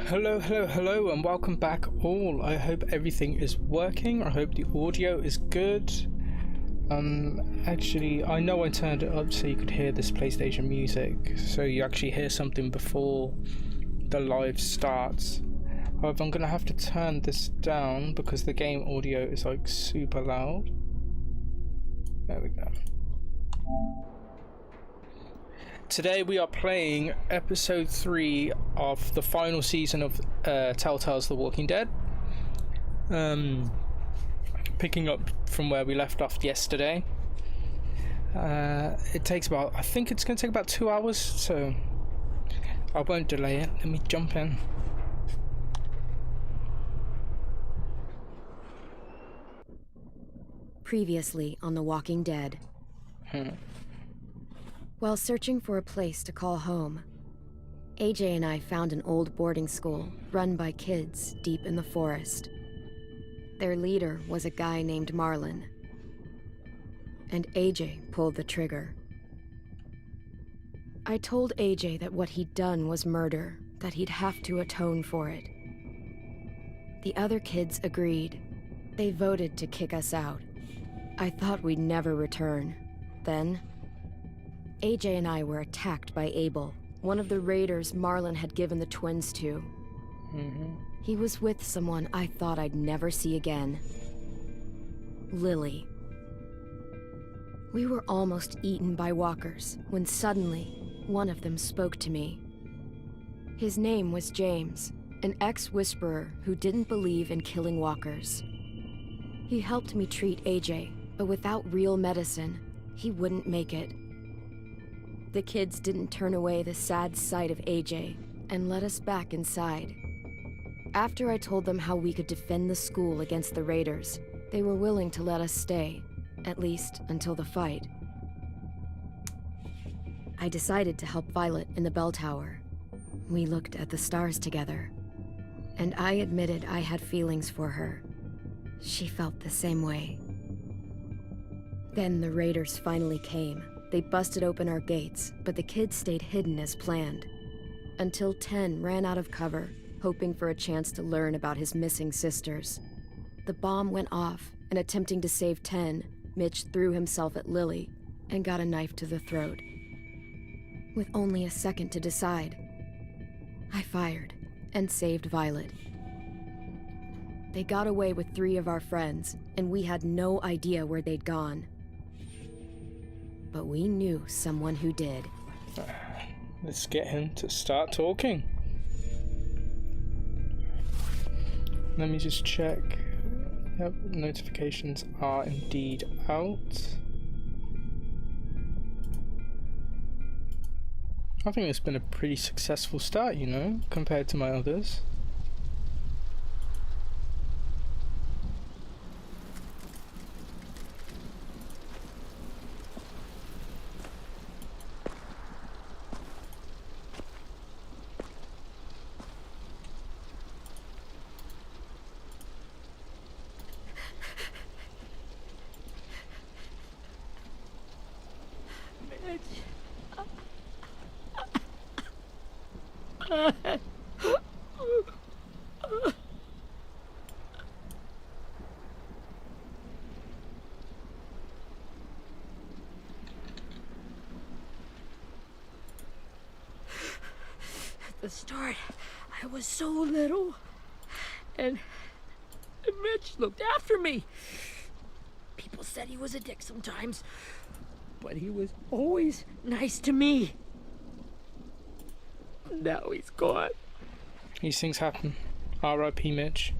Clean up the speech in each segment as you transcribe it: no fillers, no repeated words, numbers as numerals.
Hello, and welcome back all. I hope everything is working. I hope the audio is good. Actually, I know I turned it up so you could hear this PlayStation music, so you actually hear something before the live starts. However, I'm gonna have to turn this down because the game audio is like super loud. There we go. Today we are playing episode 3 of the final season of Telltale's The Walking Dead. Picking up from where we left off yesterday. It takes about, I think it's going to take about 2 hours, so I won't delay it. Let me jump in. Previously on The Walking Dead. While searching for a place to call home, AJ and I found an old boarding school run by kids deep in the forest. Their leader was a guy named Marlon, and AJ pulled the trigger. I told AJ that what he'd done was murder, that he'd have to atone for it. The other kids agreed. They voted to kick us out. I thought we'd never return. Then AJ and I were attacked by Abel, one of the raiders Marlon had given the twins to. He was with someone I thought I'd never see again. Lily. We were almost eaten by walkers when suddenly one of them spoke to me. His name was James, an ex-whisperer who didn't believe in killing walkers. He helped me treat AJ, but without real medicine, he wouldn't make it. The kids didn't turn away the sad sight of AJ and let us back inside. After I told them how we could defend the school against the raiders, they were willing to let us stay, at least until the fight. I decided to help Violet in the bell tower. We looked at the stars together, and I admitted I had feelings for her. She felt the same way. Then the raiders finally came. They busted open our gates, but the kids stayed hidden as planned. Until 10 ran out of cover, hoping for a chance to learn about his missing sisters. The bomb went off, and attempting to save 10, Mitch threw himself at Lily and got a knife to the throat. With only a second to decide, I fired and saved Violet. They got away with 3 of our friends, and we had no idea where they'd gone. But we knew someone who did. Let's get him to start talking. Let me just check. Yep, notifications are indeed out. I think it's been a pretty successful start, you know, compared to my others. At the start, I was so little, and Mitch looked after me. People said he was a dick sometimes, but he was always nice to me. Now he's gone. These things happen. R.I.P. Mitch.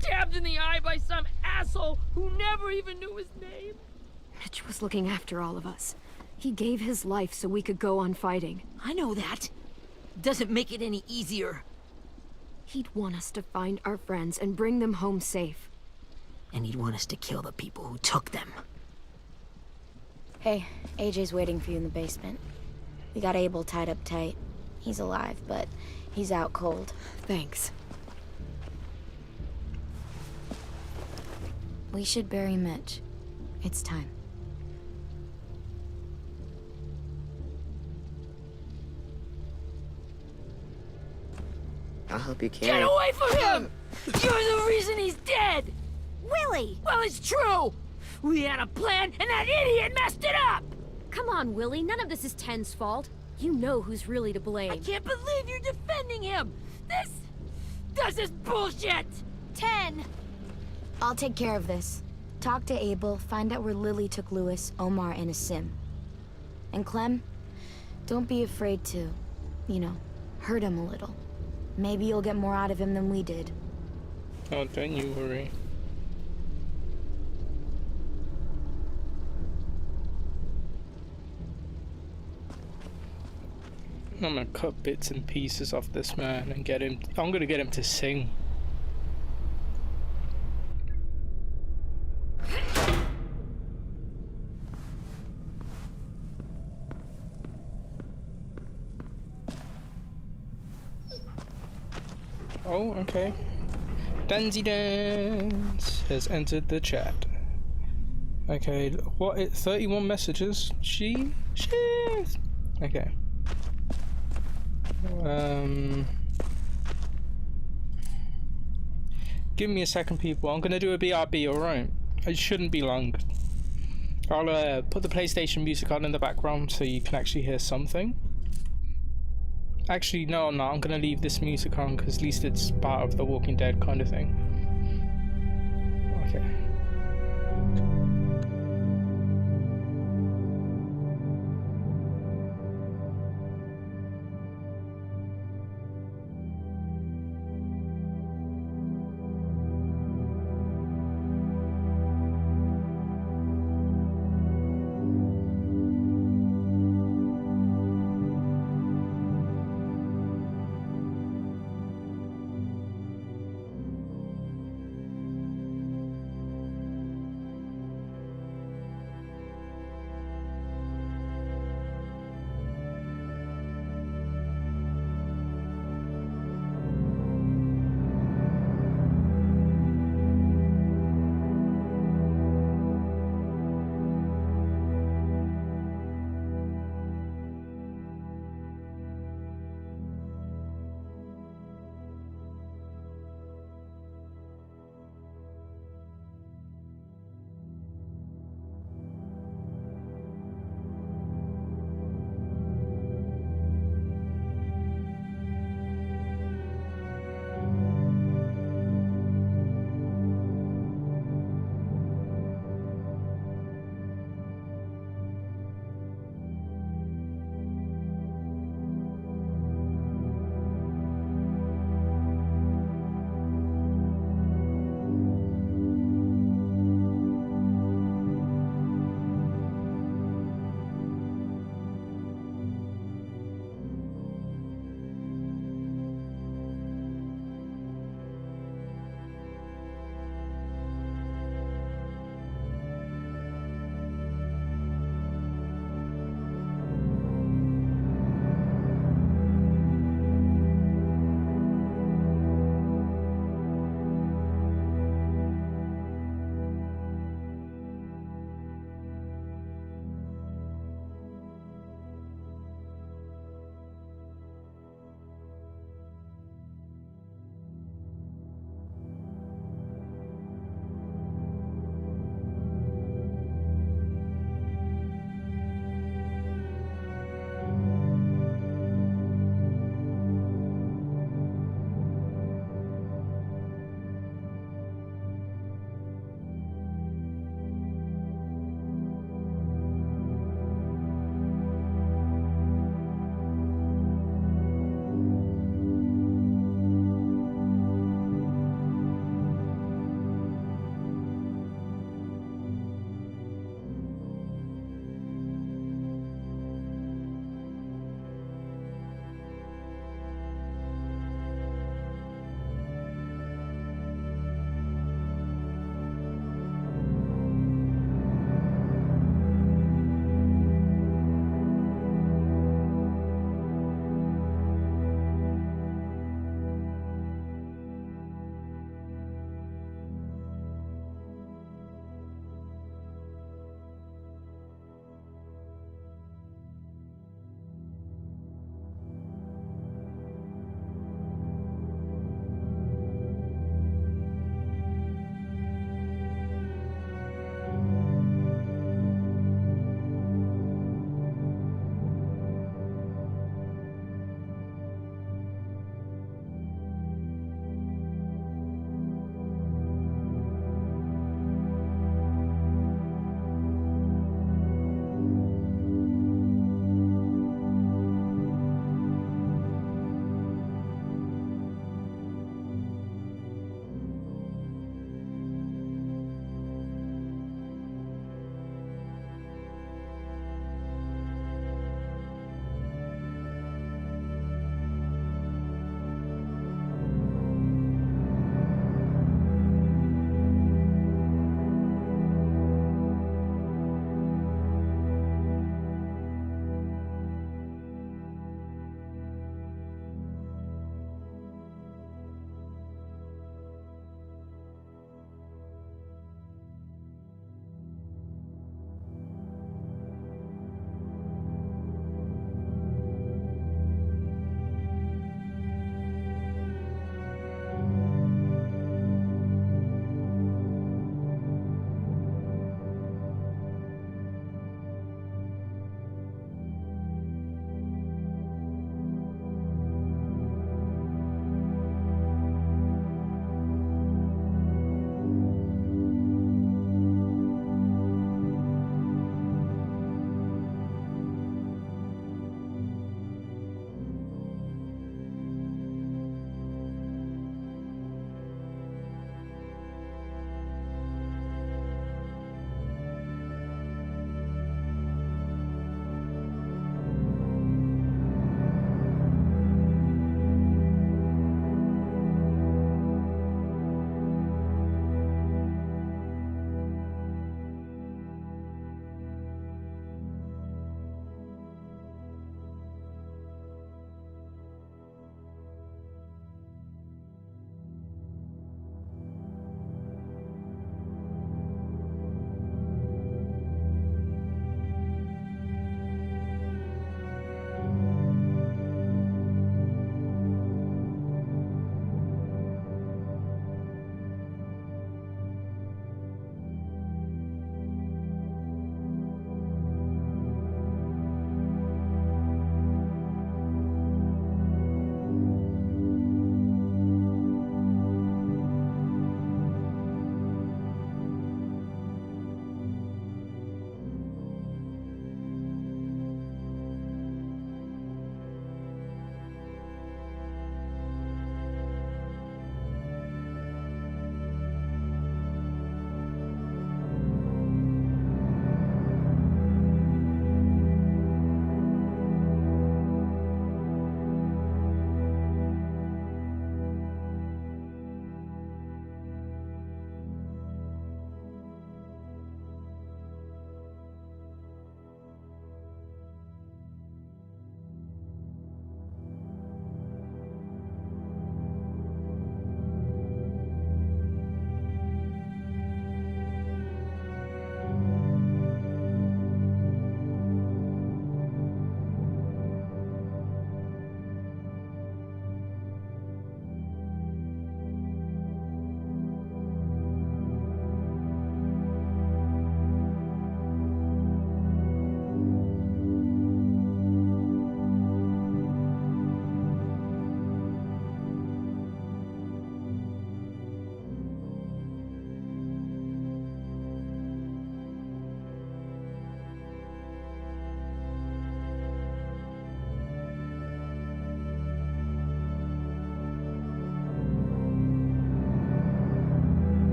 Stabbed in the eye by some asshole who never even knew his name. Mitch was looking after all of us. He gave his life so we could go on fighting. I know that. Doesn't make it any easier. He'd want us to find our friends and bring them home safe. And he'd want us to kill the people who took them. Hey, AJ's waiting for you in the basement. We got Abel tied up tight. He's alive, but he's out cold. Thanks. We should bury Mitch. It's time. I'll help you Get carry. away from him! You're the reason he's dead! Willie! Well, it's true! We had a plan, and that idiot messed it up! Come on, Willie. None of this is Ten's fault. You know who's really to blame. I can't believe you're defending him! This is bullshit! 10! I'll take care of this. Talk to Abel, find out where Lily took Lewis, Omar, and a sim. And Clem, don't be afraid to, you know, hurt him a little. Maybe you'll get more out of him than we did. Oh, don't you worry. I'm gonna cut bits and pieces off this man and get him. I'm gonna get him to sing. Oh, okay. Danzy Dance has entered the chat. Okay, what? 31 messages. Shit. Okay. Give me a second, people. I'm gonna do a BRB, alright? It shouldn't be long. I'll put the PlayStation music on in the background so you can actually hear something. Actually, no, I'm not. I'm gonna leave this music on because at least it's part of the Walking Dead kind of thing. Okay.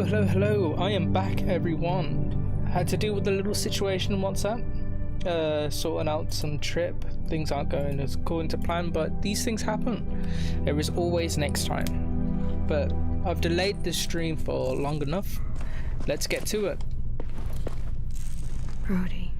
Hello. I am back, everyone. Had to deal with a little situation on WhatsApp. Sorting out some trip. Things aren't going as according to plan, but these things happen. There is always next time. But I've delayed this stream for long enough. Let's get to it. Brody.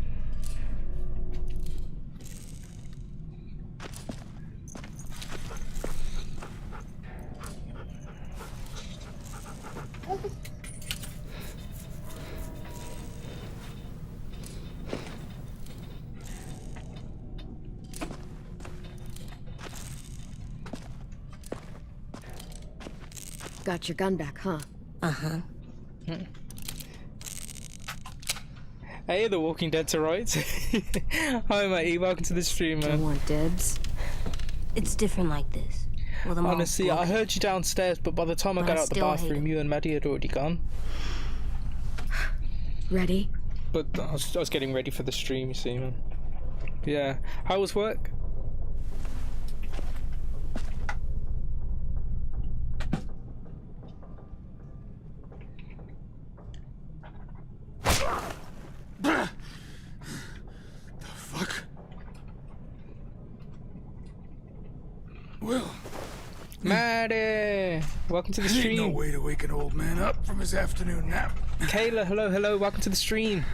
Got your gun back, huh? Uh-huh. Hey, The Walking Dead to right. Hi, matey. Welcome to the stream, man. Don't want dibs. It's different like this. Well, Honestly, I heard you downstairs, but by the time I got out the bathroom, you and Maddie had already gone. Ready? But I was getting ready for the stream, you see, man. Yeah. How was work? Well, Maddie, welcome to the stream. Ain't no way to wake an old man up from his afternoon nap. Kayla, hello, welcome to the stream.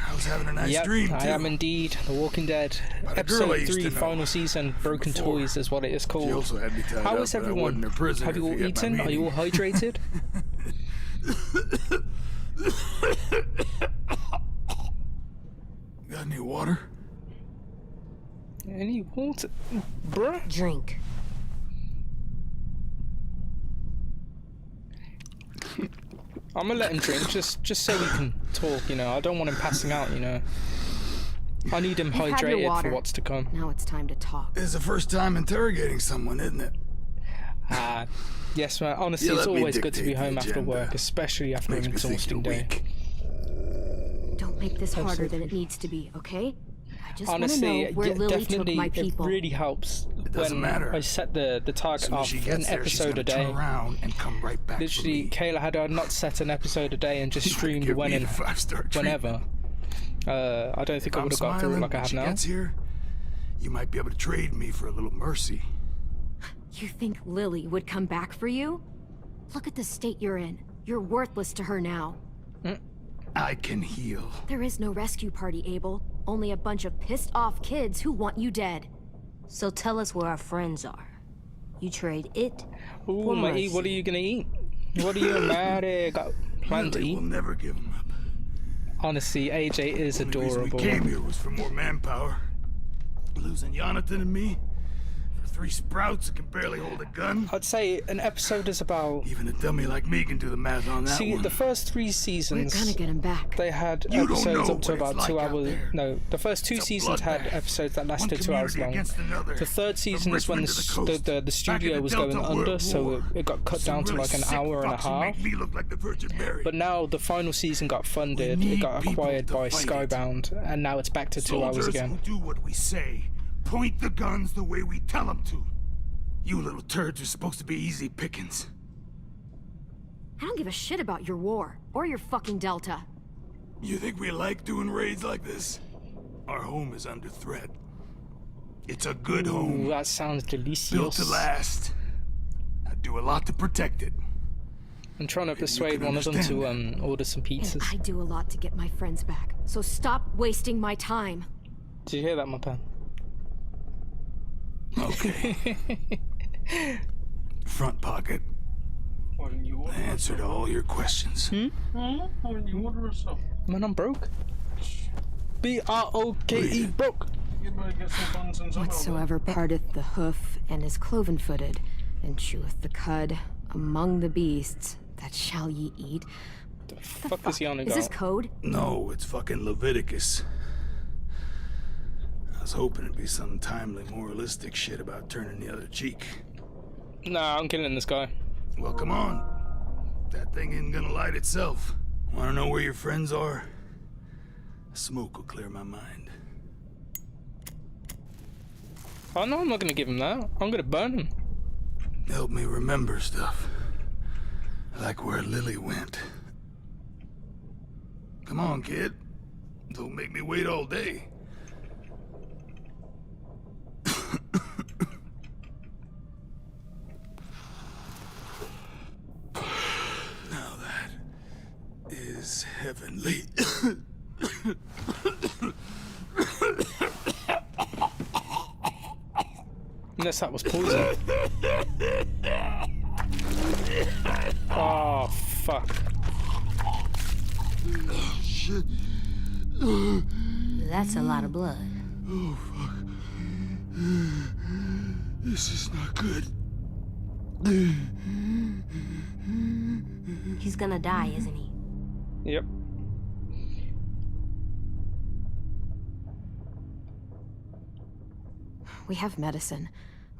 I was having a nice dream, too. I am indeed. The Walking Dead, About a girl I episode used 3, to know final season, Broken before. Toys is what it is She called. also had me tied How up, is but I everyone? wasn't a prisoner, Have you all if get my eaten? Are you all meaning. hydrated? Got any water? Any water? Bruh? Drink. I'm gonna let him drink, just so we can talk, you know. I don't want him passing out, you know. I need him You've had your hydrated for water. what's to come. Now it's time to talk. It's the first time interrogating someone, isn't it? Yes, man. Honestly, You it's let me always good to be dictate the home after agenda. work, especially after Makes an me think exhausting you're day. weak. Don't make this harder than it needs to be, okay? I just want to Honestly, know where Lily took definitely, my it people. really helps doesn't when matter. I set the As target soon as of she an gets there, she's episode gonna a day. turn around and come right back Literally, for me. Kayla, had I not set an episode a day and just streamed Give when me and the 5-star whenever, I don't think I would have got through it like I have she now. gets here, you might be able to trade me for a little mercy. You think Lily would come back for you? Look at the state you're in. You're worthless to her now. I can heal. There is no rescue party, Abel. Only a bunch of pissed off kids who want you dead. So tell us where our friends are. You trade it Ooh, for matey, mercy. what are you gonna eat? What are you mad at? Got planned to Lily eat? will never give him up. Honestly, AJ is The reason adorable. we came here was for more manpower. Losing Jonathan and me for 3 sprouts that can barely hold a gun. I'd say an episode is about. Even a dummy like me can do the math on that See, one. the first 3 We're seasons. gonna get him back. They had You don't episodes know up to what it's about 2 like out hours. there. No, the first 2 It's a seasons had bloodbath. episodes that One lasted 2 hours community long. against another. The third season From is when Richmond to the coast. the Back in studio the was Delta going World under, so War. it got cut Some down to really like an sick hour and a fucks who half. make me look like the Virgin Mary. But now the final season got funded, We it need got people acquired to by fight it. Skybound, and now it's back to 2 hours Soldiers again. who do what we say. Point the guns the way we tell them to. You little turds are supposed to be easy pickings. I don't give a shit about your war, or your fucking Delta. You think we like doing raids like this? Our home is under threat. It's a good Ooh, home, that sounds built delicious. to last. I do a lot to protect it. I'm trying to you persuade can one of them to understand order some And pizzas. I do a lot to get my friends back. So stop wasting my time. Did you hear that, my pen? Okay. Front pocket. The answer to all your questions. Man, I'm broke. B-R-O-K-E, broke. Whatsoever parteth the hoof and is cloven-footed, and cheweth the cud among the beasts, that shall ye eat. The fuck is he on Is this about? code? No, it's fucking Leviticus. I was hoping it'd be some timely moralistic shit about turning the other cheek. Nah, I'm killing this guy. Well, come on. That thing ain't gonna light itself. Wanna know where your friends are? Smoke will clear my mind. Oh no, I'm not gonna give him that. I'm gonna burn him. Help me remember stuff. Like where Lily went. Come on, kid. Don't make me wait all day. Now that is heavenly. Unless that was poison. Oh, fuck. Shit. That's a lot of blood. Oh, fuck. This is not good. He's gonna die, isn't he? Yep. We have medicine.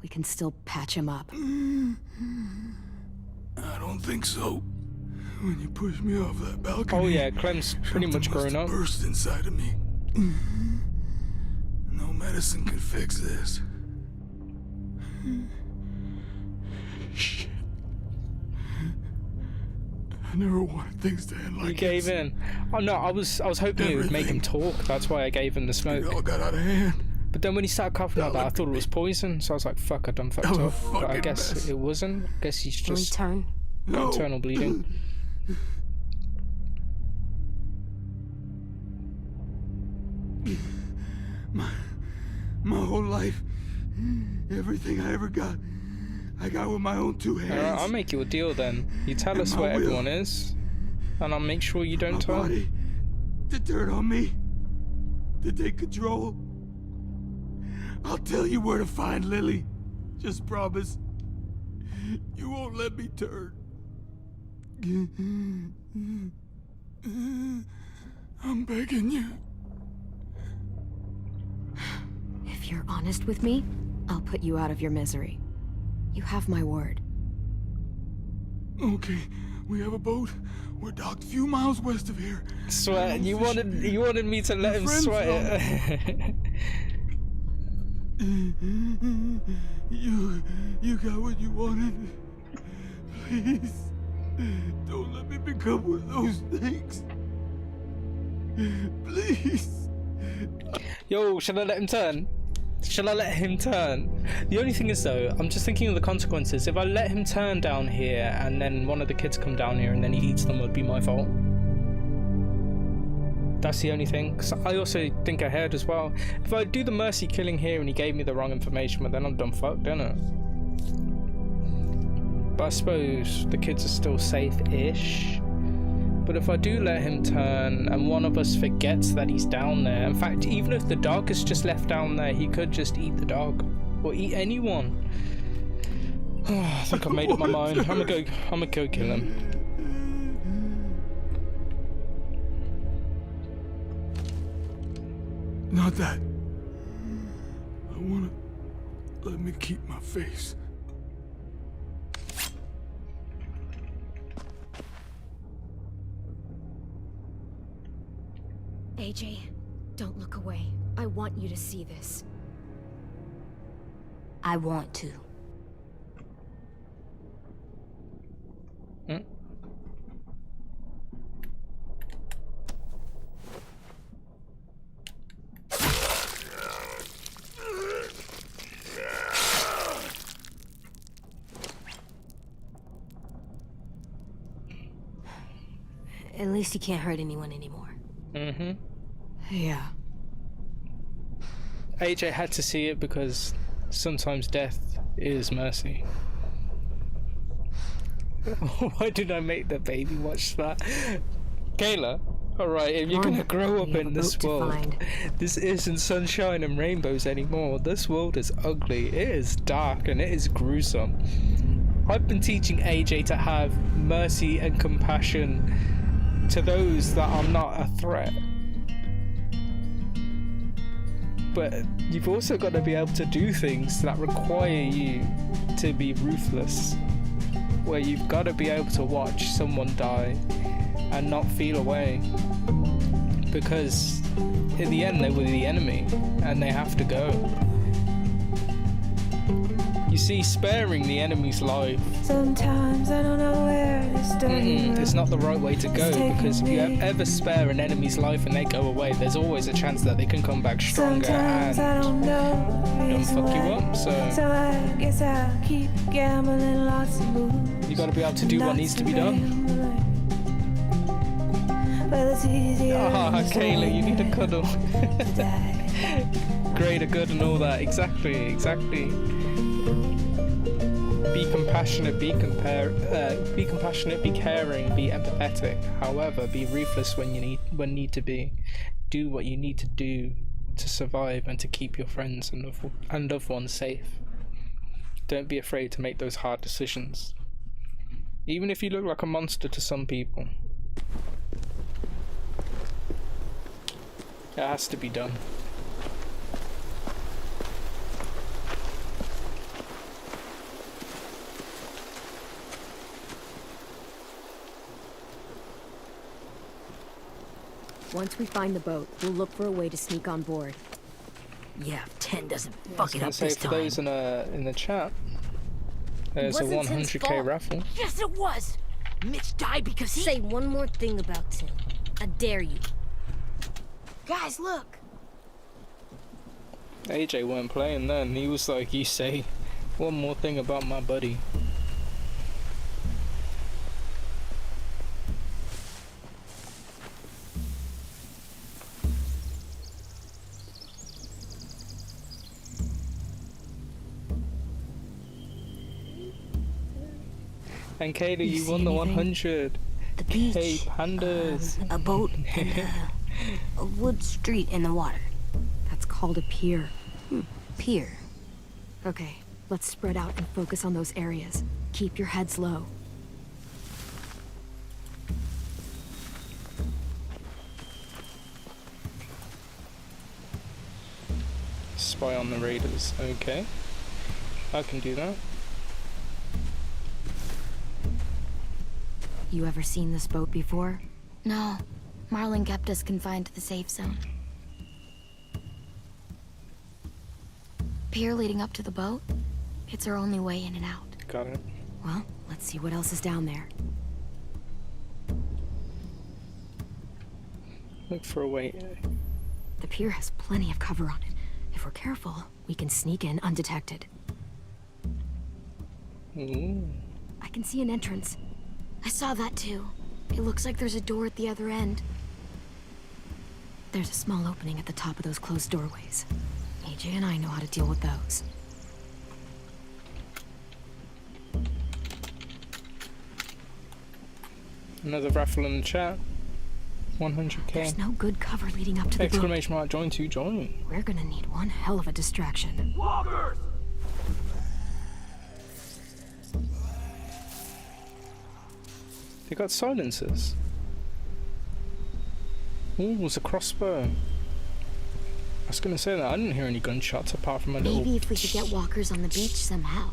We can still patch him up. I don't think so. When you push me off that balcony... Oh yeah, Clem's pretty much grown up. Burst inside of me. No medicine can fix this. Shit. I never wanted things to end like this. You gave in. Oh no, I was hoping it would make him talk. That's why I gave him the smoke. It all got out of hand. But then when he started coughing like that, I thought it was poison. So I was like, fuck, I done fucked That was a up. But I fucking guess mess. it wasn't. I guess he's Can we just turn? No. internal bleeding. My whole life, everything I ever got, I got with my own two hands. Alright, I'll make you a deal then. You tell us my where will. everyone is, and I'll make sure you don't My turn. body to turn on me, to take control. I'll tell you where to find Lily. Just promise you won't let me turn. I'm begging you. If you're honest with me, I'll put you out of your misery. You have my word. Okay, we have a boat. We're docked a few miles west of here. Sweat. You wanted me to let him friends sweat it. You got what you wanted. Please, don't let me become one of those things. Please. Yo, shall I let him turn? Shall I let him turn? The only thing is though, I'm just thinking of the consequences. If I let him turn down here and then one of the kids come down here and then he eats them, it would be my fault. That's the only thing. 'Cause I also think ahead as well. If I do the mercy killing here and he gave me the wrong information, well, then I'm done fucked, innit? But I suppose the kids are still safe-ish. But if I do let him turn and one of us forgets that he's down there, in fact, even if the dog is just left down there, he could just eat the dog or eat anyone. I think I've made up my mind. I'm gonna go kill him. Not that. I wanna let me keep my face. AJ, don't look away. I want you to see this. I want to. Hmm? At least he can't hurt anyone anymore. Mm-hmm. Yeah. AJ had to see it because sometimes death is mercy. Why did I make the baby watch that? Kayla, alright, if you're gonna grow up We have in a this boat to world, find. this isn't sunshine and rainbows anymore. This world is ugly, it is dark, and it is gruesome. I've been teaching AJ to have mercy and compassion to those that are not a threat. But you've also got to be able to do things that require you to be ruthless. Where you've got to be able to watch someone die and not feel away. Because in the end they were the enemy and they have to go. You see, sparing the enemy's life Sometimes I don't know where to It's not the right way to go, because if you ever spare an enemy's life and they go away, there's always a chance that they can come back stronger and don't fuck you up. So I guess I'll keep gambling lots of moves. you got to be able to do what needs to be done. Kayla, you need a cuddle. Greater good and all that. Exactly. Be compassionate, be compassionate, be caring, be empathetic. However, be ruthless when need to be. Do what you need to do to survive and to keep your friends and loved ones safe. Don't be afraid to make those hard decisions, even if you look like a monster to some people. It has to be done. Once we find the boat, we'll look for a way to sneak on board. Yeah, if 10 doesn't fuck it up Say this for time. those in the chat, there's a Wasn't Tim's 100k fault. raffle. Yes, it was. Mitch died because he. Say one more thing about Tim. I dare you. Guys, look. AJ weren't playing then. He was like, you say one more thing about my buddy. And Kayla, you won the 100. The beach. Hey, Pandas. A boat and a wood street in the water. That's called a pier. Pier. Okay, let's spread out and focus on those areas. Keep your heads low. Spy on the raiders. Okay. I can do that. You ever seen this boat before? No, Marlin kept us confined to the safe zone. Pier leading up to the boat? It's our only way in and out. Got it. Well, let's see what else is down there. Look for a way. The pier has plenty of cover on it. If we're careful, we can sneak in undetected. Ooh. I can see an entrance. I saw that too. It looks like there's a door at the other end. There's a small opening at the top of those closed doorways. AJ and I know how to deal with those. Another raffle in the chat. 100k. There's no good cover leading up to the boat. Exclamation mark, join to join. We're gonna need one hell of a distraction. Walkers! They got silencers. Ooh, it was a crossbow. I was gonna say that, I didn't hear any gunshots apart from a little... Maybe if we could get walkers on the beach somehow.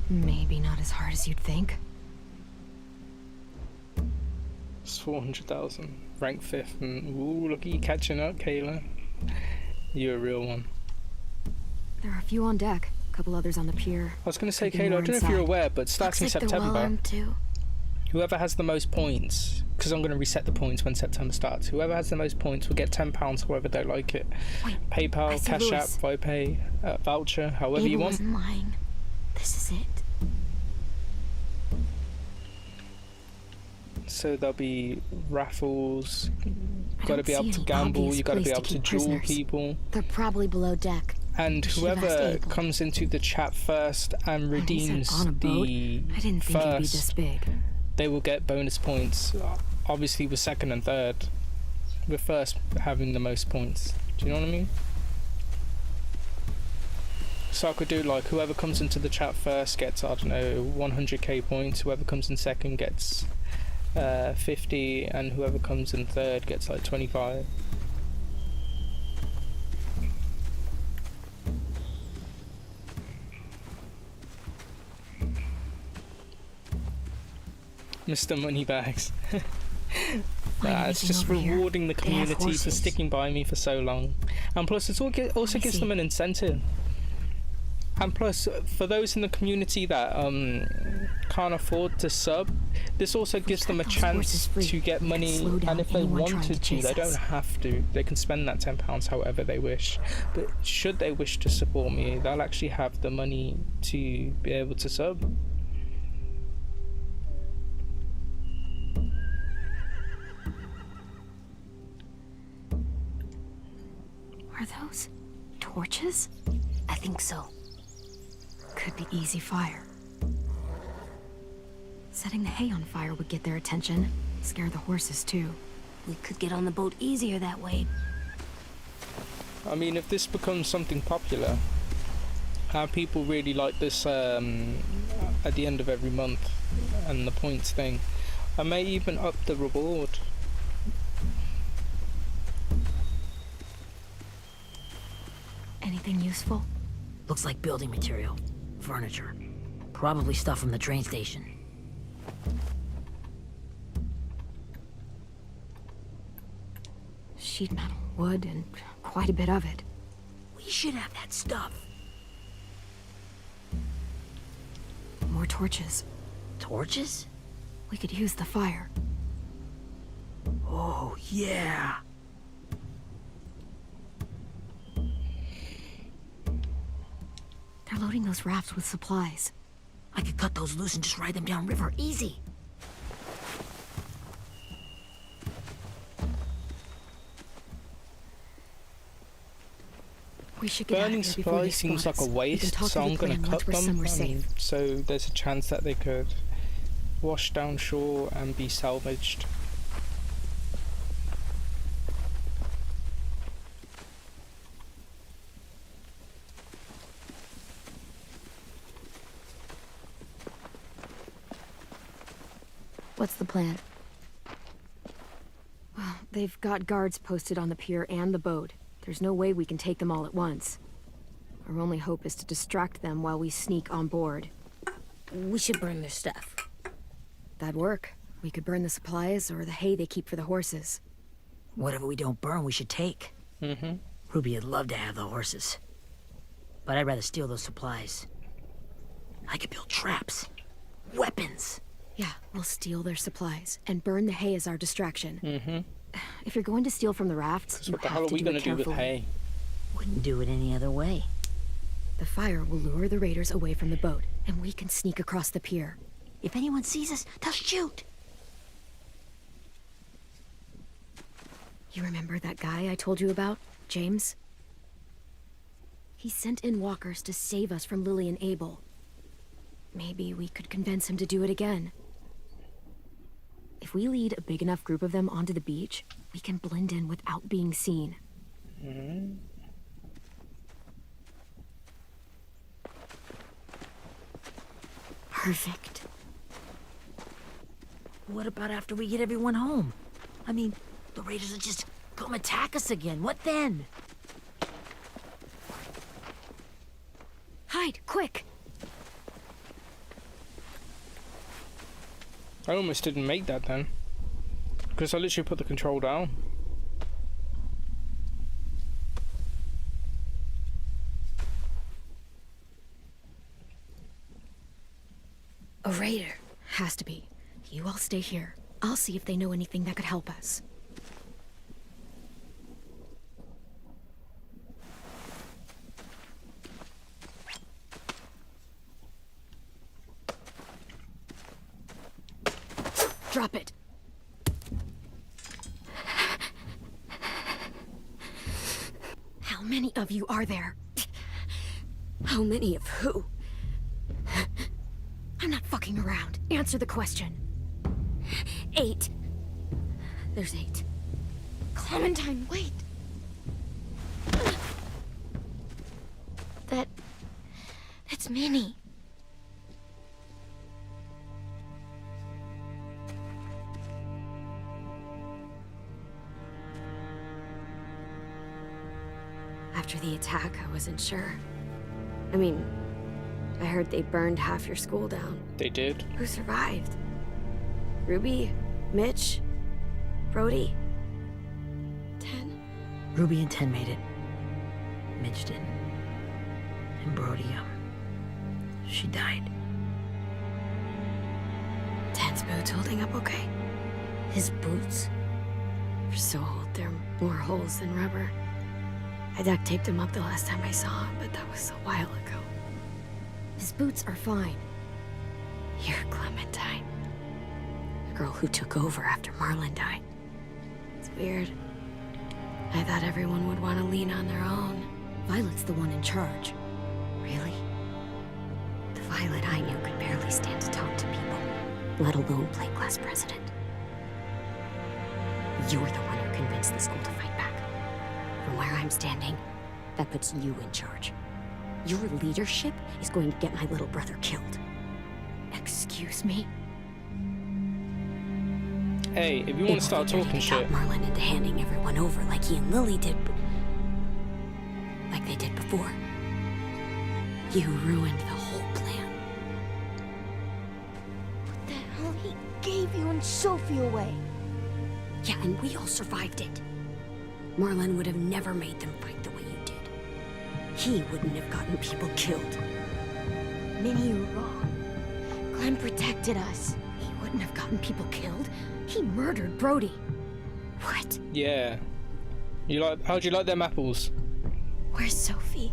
Maybe not as hard as you'd think. It's 400,000. Rank 5th. And ooh, look at you catching up, Kayla. You're a real one. There are a few on deck. A couple others on the pier. I was gonna say, Could be Kayla, I more don't know if you're inside. aware, but starting Looks like they're well September, armed too. whoever has the most points, because I'm going to reset the points when September starts, whoever has the most points will get £10 however they like it. Wait, I PayPal, see Cash App, Lewis. ViPay, voucher, however you Abel want. wasn't lying. This is it. So there'll be raffles, I got to don't be able see to any gamble, obvious you got to be place able to keep duel prisoners. people. They're probably below deck. And You should have asked whoever Abel. comes into the chat first and When he said redeems on a boat, the I didn't think it'd be this first, big. they will get bonus points. Obviously with second and third, with first having the most points. Do you know what I mean? So I could do like whoever comes into the chat first gets, I don't know, 100k points, whoever comes in second gets 50, and whoever comes in third gets like 25. Mr. Moneybags. Nah, it's anything just over here? rewarding the They have community for horses. sticking by me for so long. And plus it also me gives see. them an incentive. And plus, for those in the community that can't afford to sub, this also gives them a chance to get money, and if they wanted to, they don't have to. They can spend that £10 however they wish. But should they wish to support me, they'll actually have the money to be able to sub. Are those torches? I think so. Could be easy fire. Setting the hay on fire would get their attention. Scare the horses too. We could get on the boat easier that way. I mean, if this becomes something popular, how people really like this at the end of every month and the points thing, I may even up the reward. Anything useful? Looks like building material. Furniture. Probably stuff from the train station. Sheet metal, wood, and quite a bit of it. We should have that stuff. More torches. Torches? We could use the fire. Oh, yeah. They're loading those rafts with supplies. I could cut those loose and just ride them downriver, easy. We should get out of Burning here before supplies they seems spot like a us. We can waste, talk so to the I'm going clan to once cut we're somewhere them. safe. So there's a chance that they could wash down shore and be salvaged. What's the plan? Well, they've got guards posted on the pier and the boat. There's no way we can take them all at once. Our only hope is to distract them while we sneak on board. We should burn their stuff. That'd work. We could burn the supplies or the hay they keep for the horses. Whatever we don't burn, we should take. Mm-hmm. Ruby would love to have the horses. But I'd rather steal those supplies. I could build traps. Weapons. Yeah, we'll steal their supplies and burn the hay as our distraction. Mm-hmm. If you're going to steal from the rafts, you What the have hell are to we do going it to do with carefully. hay? Wouldn't do it any other way. The fire will lure the raiders away from the boat, and we can sneak across the pier. If anyone sees us, they'll shoot. You remember that guy I told you about, James? He sent in walkers to save us from Lily and Abel. Maybe we could convince him to do it again. If we lead a big enough group of them onto the beach, we can blend in without being seen. Mm-hmm. Perfect. What about after we get everyone home? I mean, the raiders will just come attack us again. What then? Hide, quick! I almost didn't make that then. Because I literally put the control down. A raider. Has to be. You all stay here. I'll see if they know anything that could help us. Drop it. How many of you are there? How many of who? I'm not fucking around. Answer the question. 8. There's 8. Clementine, wait. That's Minnie. After the attack, I wasn't sure. I mean, I heard they burned half your school down. They did. Who survived? Ruby? Mitch? Brody? 10? Ruby and 10 made it. Mitch didn't. And Brody, she died. Violet's boots holding up okay? His boots? They're so old, there are more holes than rubber. I duct taped him up the last time I saw him, but that was a while ago. His boots are fine. You're Clementine. The girl who took over after Marlon died. It's weird. I thought everyone would want to lean on their own. Violet's the one in charge. Really? The Violet I knew could barely stand to talk to people, let alone play class president. You're the one who convinced the school to fight back. From where I'm standing, that puts you in charge. Your leadership is going to get my little brother killed. Excuse me? Hey, if you want to start talking shit. Talk Marlon into handing everyone over like he and Lily did, like they did before. You ruined the whole plan. What the hell? He gave you and Sophie away. Yeah, and we all survived it. Marlon would have never made them fight the way you did. He wouldn't have gotten people killed. Minnie, you're wrong. Clem protected us. He wouldn't have gotten people killed. He murdered Brody. What? Yeah. How'd you like them apples? Where's Sophie?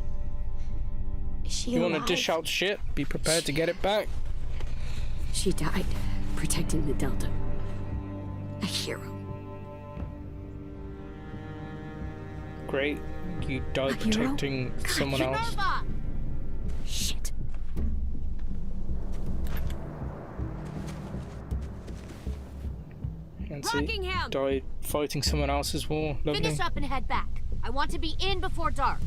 Is she You alive? want to dish out shit? Be prepared to get it back. She died protecting the Delta. A hero. Great. You died protecting someone else. Shit. Nancy Rockingham! died fighting someone else's war. Lovely. Finish up and head back. I want to be in before dark.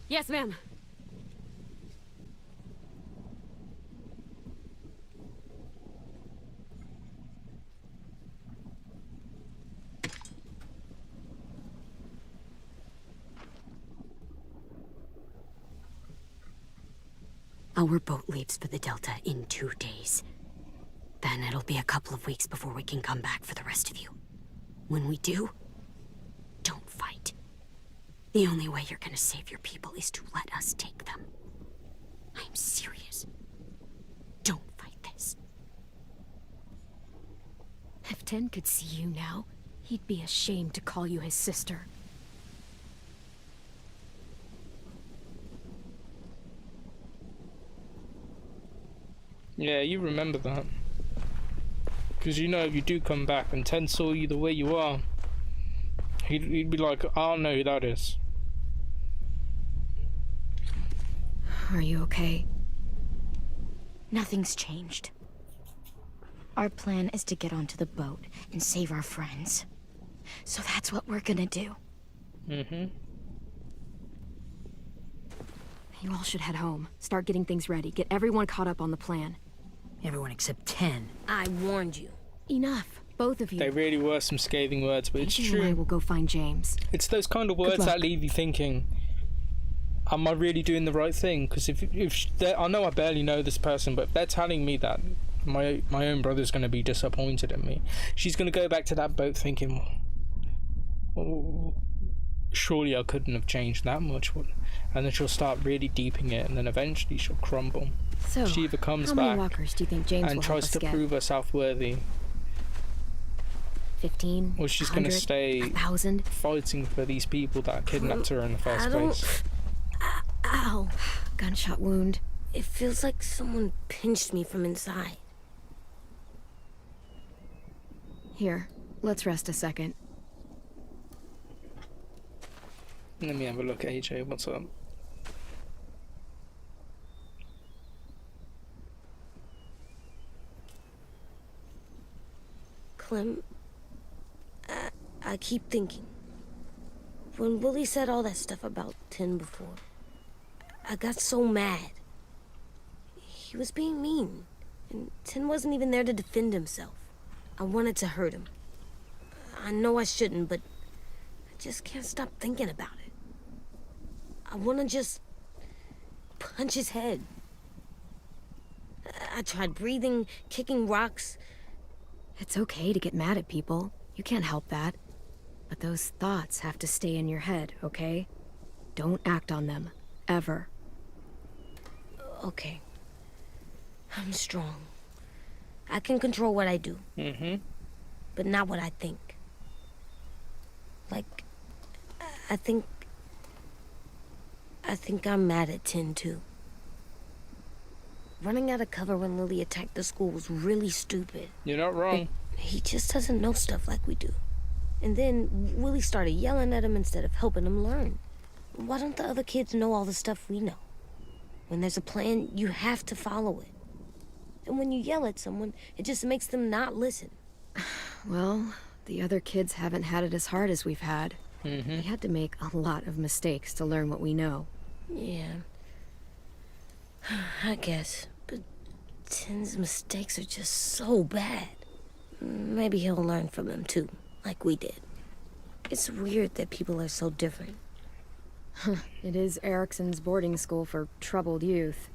Yes, ma'am. Our boat leaves for the Delta in 2 days. Then it'll be a couple of weeks before we can come back for the rest of you. When we do, don't fight. The only way you're gonna save your people is to let us take them. I'm serious. Don't fight this. If Ten could see you now, he'd be ashamed to call you his sister. Yeah, you remember that. Because you know if you do come back and Ten saw you the way you are, he'd be like, I don't know who that is. Are you okay? Nothing's changed. Our plan is to get onto the boat and save our friends. So that's what we're gonna do. Mm-hmm. You all should head home. Start getting things ready. Get everyone caught up on the plan. Everyone except 10. I warned you. Enough. Both of you. They really were some scathing words, but it's AJ and I true. will go find James. It's those kind of words luck. that leave you thinking, am I really doing the right thing? Because if I know I barely know this person, but if they're telling me that my own brother's going to be disappointed in me, she's going to go back to that boat thinking, well, surely I couldn't have changed that much. And then she'll start really deeping it, and then eventually she'll crumble. So, She either comes how many back walkers do you think James and will help tries us to get? prove herself worthy, 15? or she's going to 100, stay 1,000? fighting for these people that kidnapped her in the first place. Ow. Gunshot wound. It feels like someone pinched me from inside. Here, let's rest a second. Let me have a look, AJ. What's up? Clem, I keep thinking. When Willie said all that stuff about 10 before, I got so mad. He was being mean, and 10 wasn't even there to defend himself. I wanted to hurt him. I know I shouldn't, but I just can't stop thinking about it. I want to just punch his head. I tried breathing, kicking rocks. It's okay to get mad at people. You can't help that. But those thoughts have to stay in your head, okay? don't act on them. Ever. Okay. I'm strong. I can control what I do. But not what I think. Like, I think I'm mad at 10 too. Running out of cover when Lily attacked the school was really stupid. You're not wrong. He just doesn't know stuff like we do. And then Willie started yelling at him instead of helping him learn. Why don't the other kids know all the stuff we know? When there's a plan, you have to follow it. And when you yell at someone, it just makes them not listen. Well, the other kids haven't had it as hard as we've had. We had to make a lot of mistakes to learn what we know. Yeah. I guess. But Tin's mistakes are just so bad. Maybe he'll learn from them too, like we did. It's weird that people are so different. It is Erickson's boarding school for troubled youth.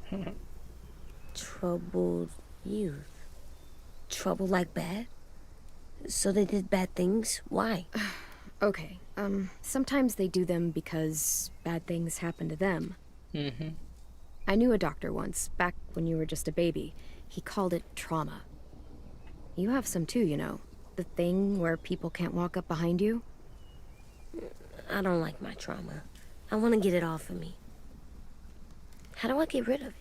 Troubled youth? Trouble like bad? So they did bad things? Why? Okay, sometimes they do them because bad things happen to them. I knew a doctor once, back when you were just a baby. He called it trauma. You have some too, you know. The thing where people can't walk up behind you. I don't like my trauma. I want to get it off of me. How do I get rid of it?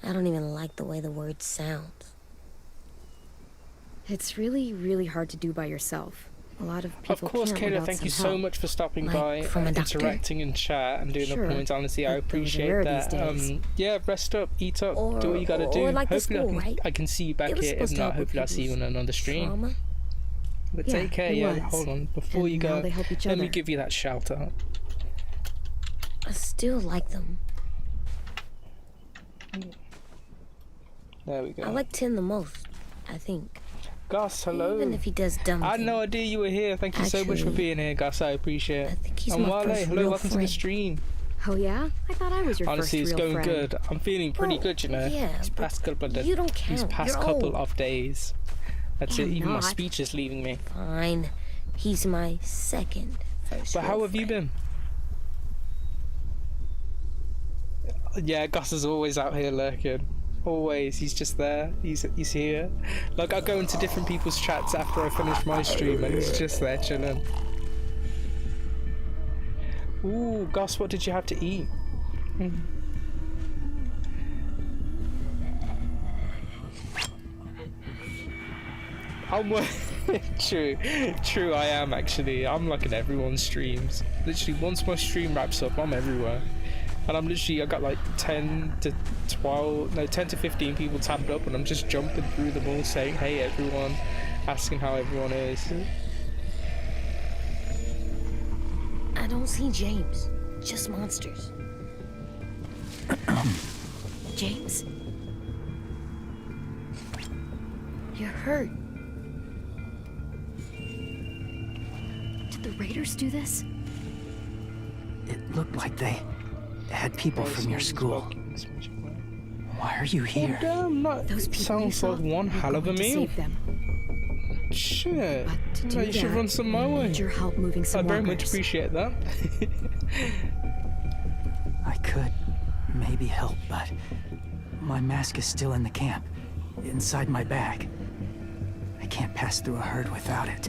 I don't even like the way the word sounds. It's really, really hard to do by yourself. A lot of people Of course, can't Kayla, without thank you some so help. much for stopping Like by, from a doctor? interacting in chat and doing Sure, the points. Honestly, I but those are appreciate rare that. these days. Yeah, rest up, eat up, Or- do what you gotta do. or like the Hopefully school, I can, right? I can see you back It was here. If supposed to not, help with hopefully I'll see you on people's another stream. Trauma? But Yeah, take care, it yeah. was. Hold on, before And you now go, they help each let me other. give you that shout out. I still like them. There we go. I like Tin the most, I think. Gus, hello. Even if he does dumb I had things. no idea you were here. Thank you so much for Actually, being here, Gus. I appreciate I it. think he's And my Wale, first hello, real welcome to the friend. stream. Oh yeah? I thought I was your Honestly, it's first real going friend. good. I'm feeling pretty Well, good, you know. yeah, These but past couple of you don't count. These past You're couple old. of days. That's I'm it. Even my not. speech is leaving me. Fine. He's my second first But how real have you friend. been? Yeah, Gus is always out here lurking. Always. He's just there. He's here. Like, I go into different people's chats after I finish my stream and he's just there chilling. Ooh, Gus, what did you have to eat? True, I am actually. I'm like in everyone's streams. Literally, once my stream wraps up, I'm everywhere. And I got like 10 to 15 people tapped up and I'm just jumping through them all saying, hey everyone, asking how everyone is. I don't see James. Just monsters. James? You're hurt. Did the Raiders do this? It looked like they had people from your school. Why are you here? Damn, that Those people you sounds saw like one were hell of a going to meal. save them. Shit. But to do You should that, run some my we way. need your help moving some I'd very much walkers. appreciate that. I could maybe help, but my mask is still in the camp, inside my bag. I can't pass through a herd without it.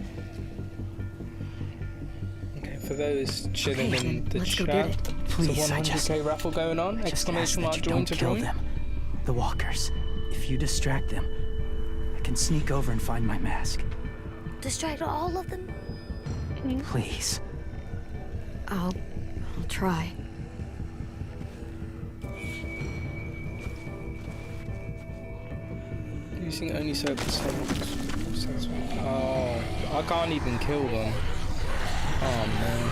Okay, for those chilling Okay, in then the let's go chat, get it. it's Please, a I 100k raffle going on. just ask Exclamation that mark you join don't to kill join. them. The walkers. If you distract them, I can sneak over and find my mask. Distract all of them? Please. I'll try. Using only certain sounds. Oh, I can't even kill them. Oh man.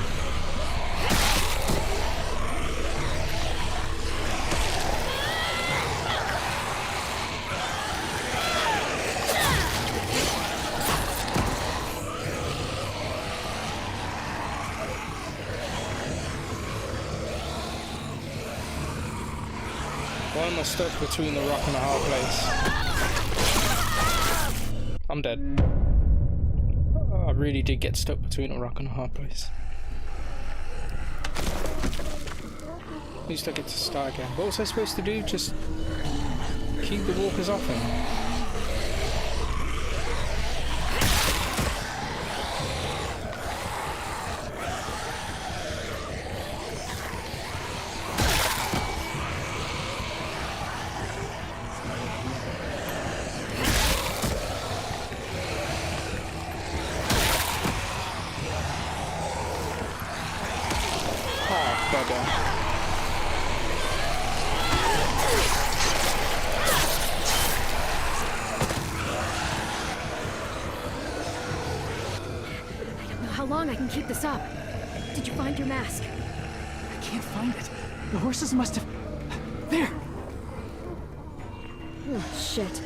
Why am I stuck between the rock and a hard place? I'm dead. I really did get stuck between a rock and a hard place. least I get to start again. What was I supposed to do? Just keep the walkers off him? How long I can keep this up? Did you find your mask? I can't find it. The horses must have... There! Oh, shit.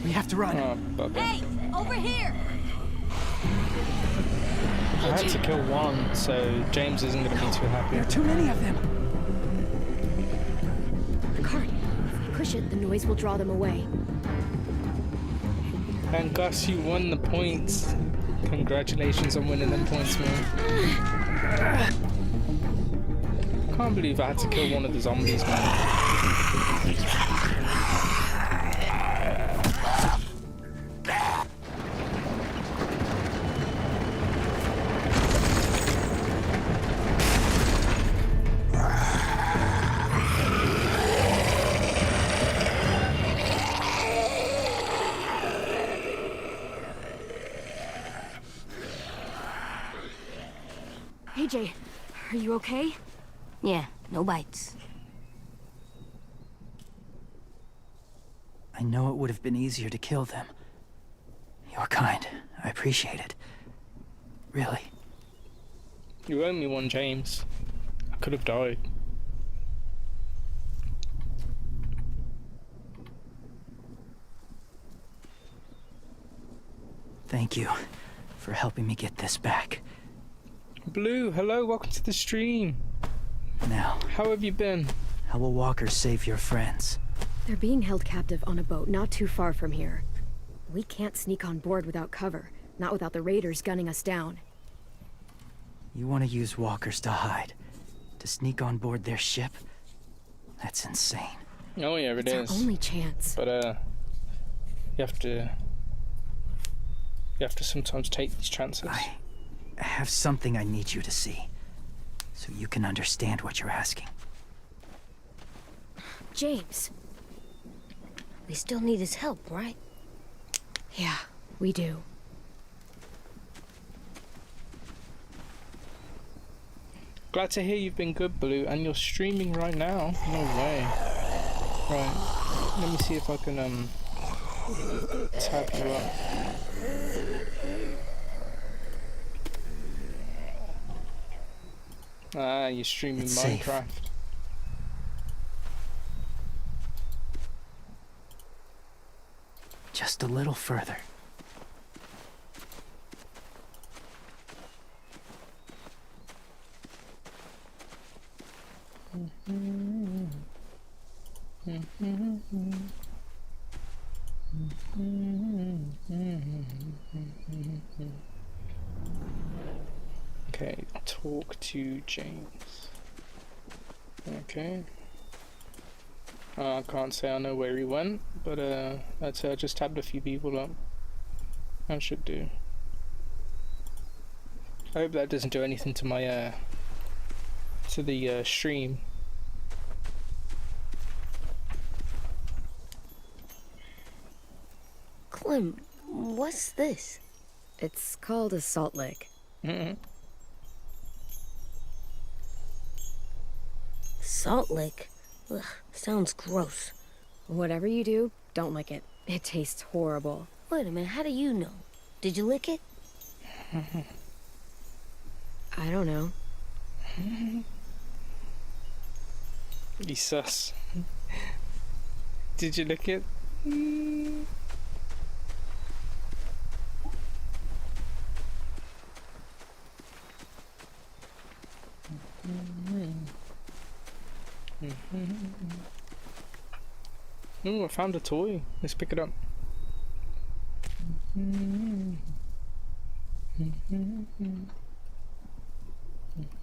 We have to run. Oh, bugger. Hey, over here! I had to kill one, so James isn't going to be too happy. There are too many of them. The cart. If we push it, the noise will draw them away. And Gus, you won the points. Congratulations on winning them points, man. Can't believe I had to kill one of the zombies, man. AJ, are you okay? Yeah, no bites. I know it would have been easier to kill them. You're kind. I appreciate it. Really. You owe me one, James. I could have died. Thank you for helping me get this back. Blue, hello, welcome to the stream. Now, How have you been? how will walkers save your friends? They're being held captive on a boat not too far from here. We can't sneak on board without cover, not without the raiders gunning us down. You want to use walkers to hide? To sneak on board their ship? That's insane. Oh yeah, it It's is. our only chance. But you have to sometimes take these chances. I have something I need you to see, so you can understand what you're asking. James. We still need his help, right? Yeah, we do. Glad to hear you've been good, Blue, and you're streaming right now. No way. Right. Let me see if I can tab you up. Ah, you're streaming It's safe. Minecraft. Just a little further. Okay, talk to James. Okay. I can't say I know where he went, but I'd say I just tabbed a few people up. That should do. I hope that doesn't do anything to my to the stream. Clem, what's this? It's called a salt lick. Salt lick? Ugh, sounds gross. Whatever you do, don't lick it. It tastes horrible. Wait a minute, how do you know? Did you lick it? I don't know. He's sus. Did you lick it? Oh, I found a toy. Let's pick it up.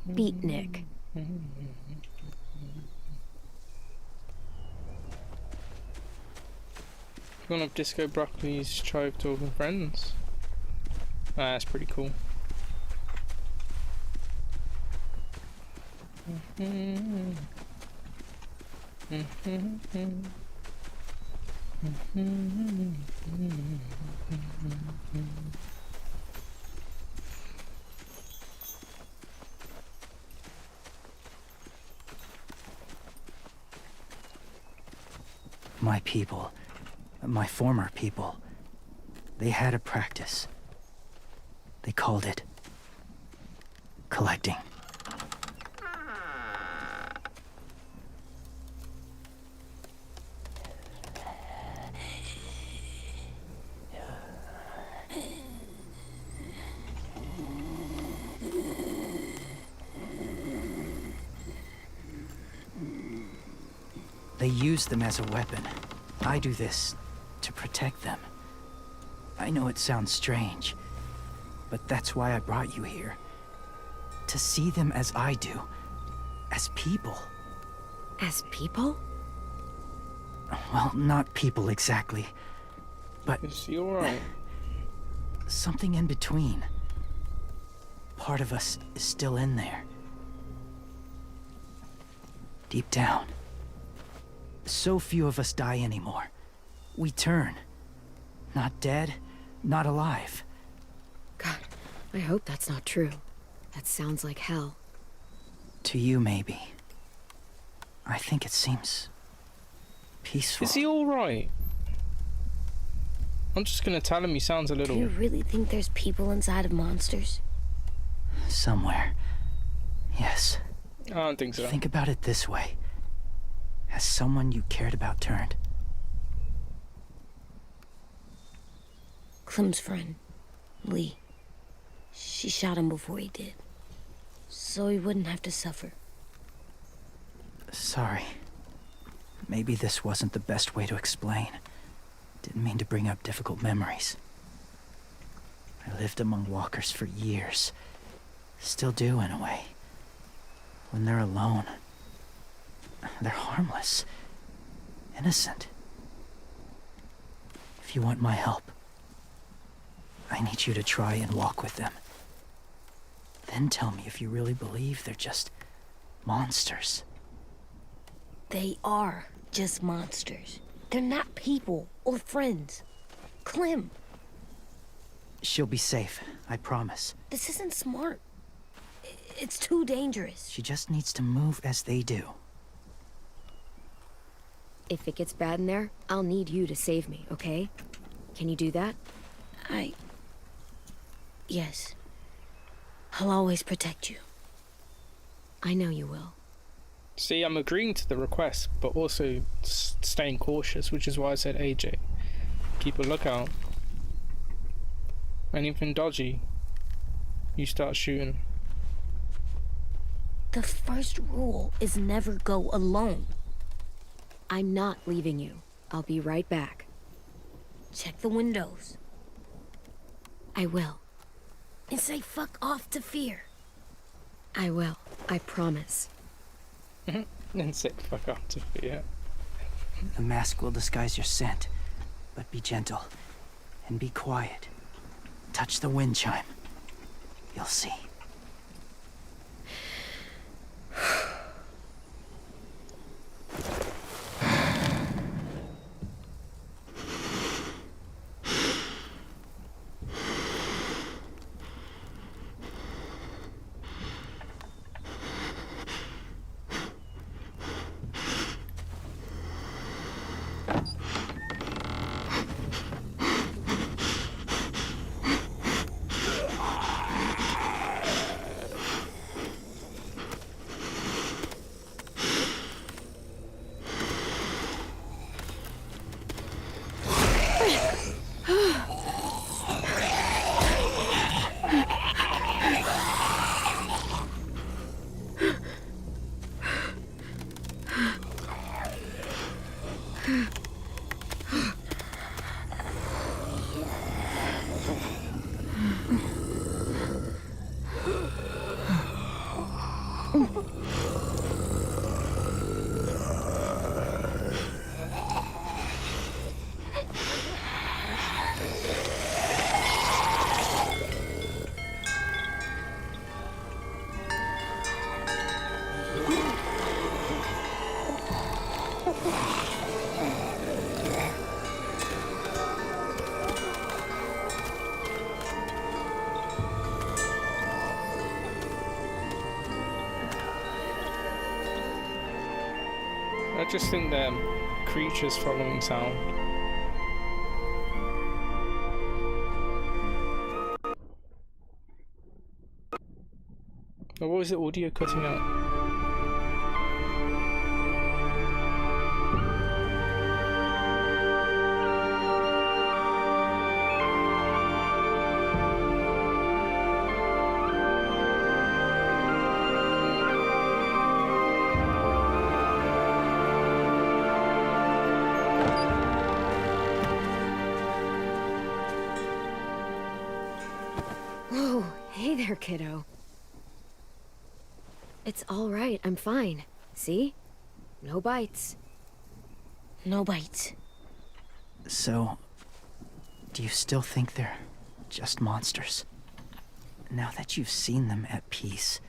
Beatnik. One of Disco Broccoli's Chive Talking Friends. Ah, that's pretty cool. My people, my former people, they had a practice. They called it collecting. They use them as a weapon. I do this to protect them. I know it sounds strange, but that's why I brought you here. To see them as I do, as people. As people? Well, not people exactly, but Is he alright? something in between. Part of us is still in there. Deep down. So few of us die anymore. We turn. Not dead, not alive. God, I hope that's not true. That sounds like hell. To you, maybe. I think it seems peaceful. Is he alright? I'm just gonna tell him he sounds a Do little... you really think there's people inside of monsters? Somewhere. Yes. I don't think so. Think about it this way. Has someone you cared about turned? Clem's friend, Lee. She shot him before he did. So he wouldn't have to suffer. Sorry. Maybe this wasn't the best way to explain. Didn't mean to bring up difficult memories. I lived among walkers for years. Still do, in a way. When they're alone, they're harmless. Innocent. If you want my help, I need you to try and walk with them. Then tell me if you really believe they're just monsters. They are just monsters. They're not people or friends. Clem, She'll be safe, I promise. this isn't smart. It's too dangerous. She just needs to move as they do. If it gets bad in there, I'll need you to save me, okay? Can you do that? Yes. I'll always protect you. I know you will. See, I'm agreeing to the request, but also staying cautious, which is why I said AJ. Keep a lookout. Anything dodgy, you start shooting. The first rule is never go alone. I'm not leaving you. I'll be right back. Check the windows. I will. And say fuck off to fear. I will. I promise. And say fuck up to fear. The mask will disguise your scent, but be gentle and be quiet. Touch the wind chime. You'll see. I just think they're creatures following sound. Or what was the audio cutting out? Whoa, hey there, kiddo. It's all right, I'm fine. See? No bites. No bites. So, do you still think they're just monsters? Now that you've seen them at peace,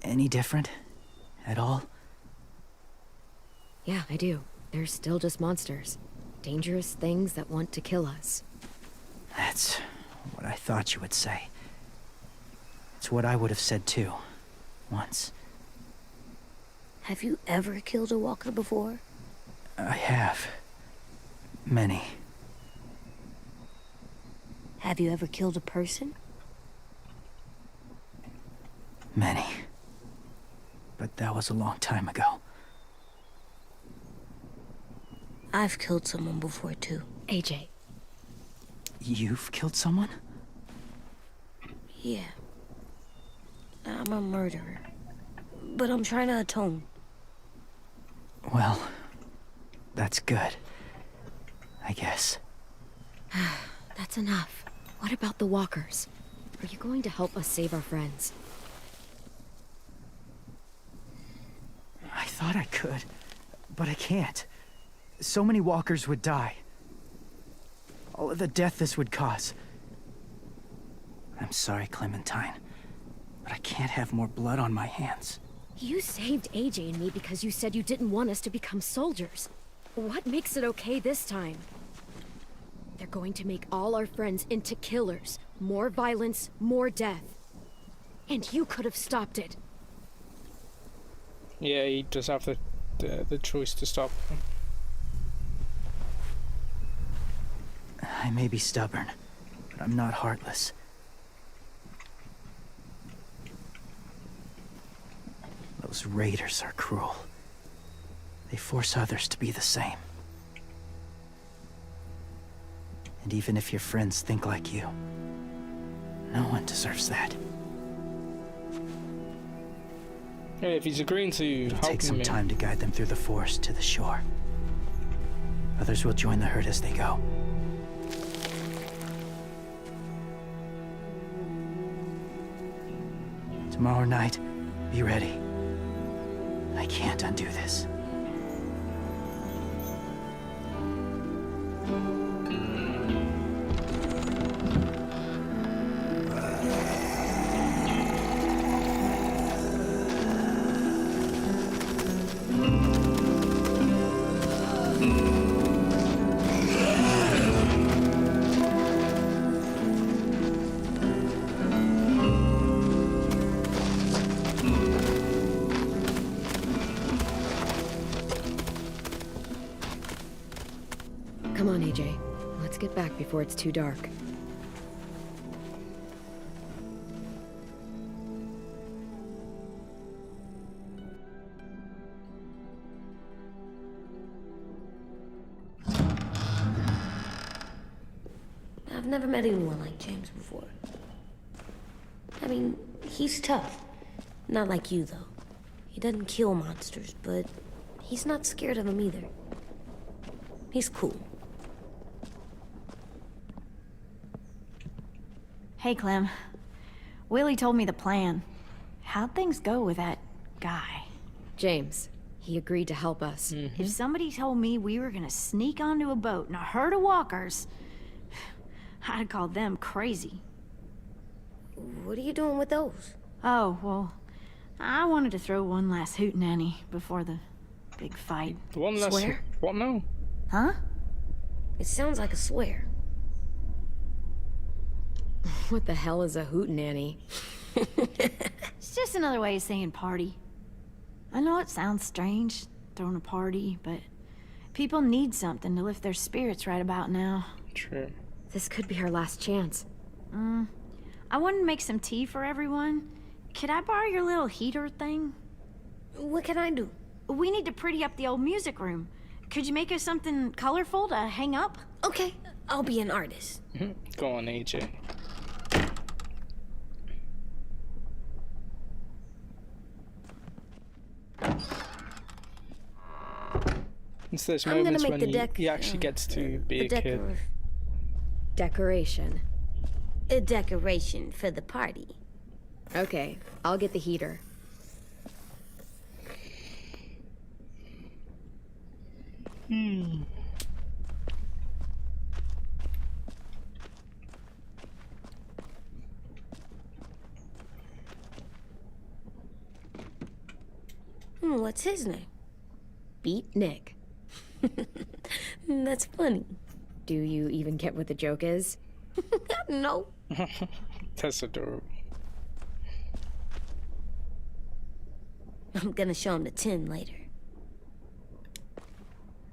any different at all? Yeah, I do. They're still just monsters. Dangerous things that want to kill us. That's what I thought you would say. It's what I would have said too, once. Have you ever killed a walker before? I have. Many. Have you ever killed a person? Many. But that was a long time ago. I've killed someone before too. AJ. You've killed someone? Yeah. I'm a murderer. But I'm trying to atone. Well, that's good. I guess. That's enough. What about the walkers? Are you going to help us save our friends? I thought I could, but I can't. So many walkers would die. All of the death this would cause. I'm sorry, Clementine, but I can't have more blood on my hands. You saved AJ and me because you said you didn't want us to become soldiers. What makes it okay this time? They're going to make all our friends into killers. More violence, more death. And you could have stopped it. Yeah, he does have the choice to stop them. I may be stubborn, but I'm not heartless. Those raiders are cruel. They force others to be the same. And even if your friends think like you, no one deserves that. Yeah, if he's agreeing to It'll help take some me. time to guide them through the forest to the shore. Others will join the herd as they go. Tomorrow night, be ready. I can't undo this. Come on, AJ. Let's get back before it's too dark. I've never met anyone like James before. I mean, he's tough. Not like you, though. He doesn't kill monsters, but he's not scared of them either. He's cool. Hey, Clem. Willie told me the plan. How'd things go with that guy? James, he agreed to help us. If somebody told me we were gonna sneak onto a boat in a herd of walkers, I'd call them crazy. What are you doing with those? Oh, well, I wanted to throw one last hootenanny before the big fight. One less. Swear? What now? Huh? It sounds like a swear. What the hell is a hootenanny? It's just another way of saying party. I know it sounds strange, throwing a party, but people need something to lift their spirits right about now. True. This could be our last chance. I wanted to make some tea for everyone. Could I borrow your little heater thing? What can I do? We need to pretty up the old music room. Could you make us something colorful to hang up? Okay, I'll be an artist. Go on, AJ. It's those I'm gonna moments make when the deck, he actually gets to be a kid. Decoration. A decoration for the party. Okay, I'll get the heater. What's his name? Beat Nick. That's funny. Do you even get what the joke is? No. That's adorable. I'm gonna show him the tin later.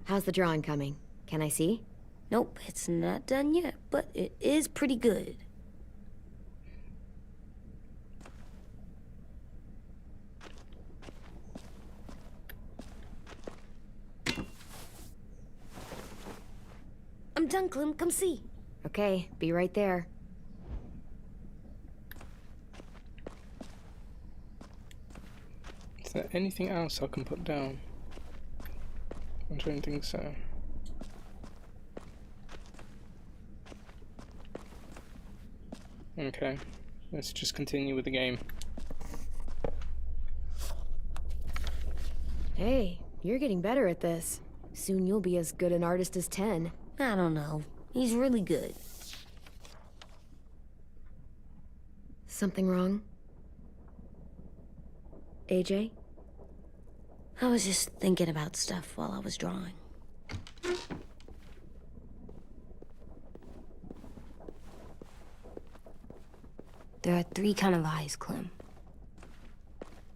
How's the drawing coming? Can I see? Nope, it's not done yet, but it is pretty good. I'm done, Clem. Come see. Okay, be right there. Is there anything else I can put down? I don't think so. Okay, let's just continue with the game. Hey, you're getting better at this. Soon you'll be as good an artist as 10. I don't know. He's really good. Something wrong? AJ? I was just thinking about stuff while I was drawing. There are 3 kind of eyes, Clem.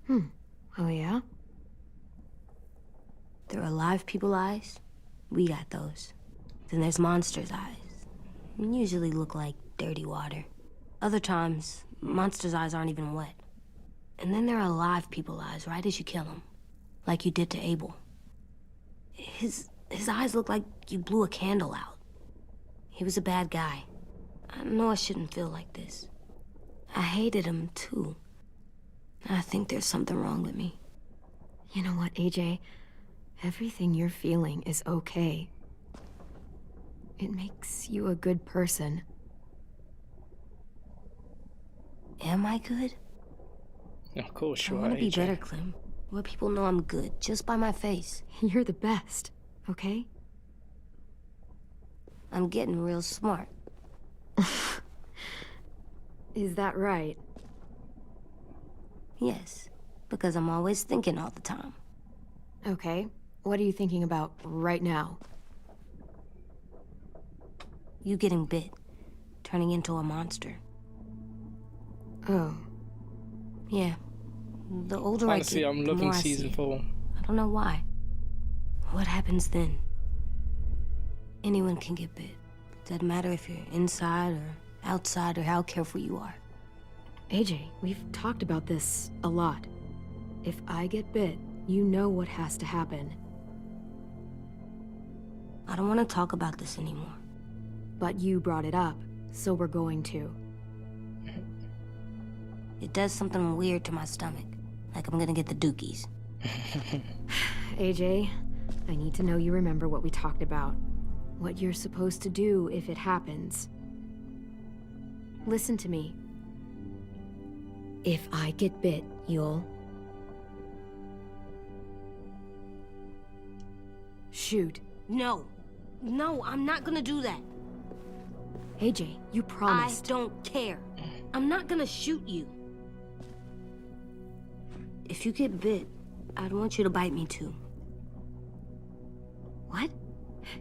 Oh yeah? There are live people eyes. We got those. Then there's monsters' eyes. Usually look like dirty water. Other times, monsters' eyes aren't even wet. And then there are live people eyes right as you kill them. Like you did to Abel. His eyes look like you blew a candle out. He was a bad guy. I know I shouldn't feel like this. I hated him, too. I think there's something wrong with me. You know what, AJ? Everything you're feeling is okay. It makes you a good person. Am I good? Of course I you are, want to be AJ. better, Clem. Let people know I'm good, just by my face. You're the best, okay? I'm getting real smart. Is that right? Yes, because I'm always thinking all the time. Okay. What are you thinking about right now? You getting bit, turning into a monster. Oh. Yeah. The older Honestly, I get, I'm the loving more I season see. 4. I don't know why. What happens then? Anyone can get bit. Doesn't matter if you're inside or outside or how careful you are. AJ, we've talked about this a lot. If I get bit, you know what has to happen. I don't want to talk about this anymore. But you brought it up, so we're going to. It does something weird to my stomach. Like I'm gonna get the dookies. AJ, I need to know you remember what we talked about. What you're supposed to do if it happens. Listen to me. If I get bit, you'll... shoot. No. No, I'm not gonna do that. AJ, you promised. I don't care. I'm not gonna shoot you. If you get bit, I'd want you to bite me too. What?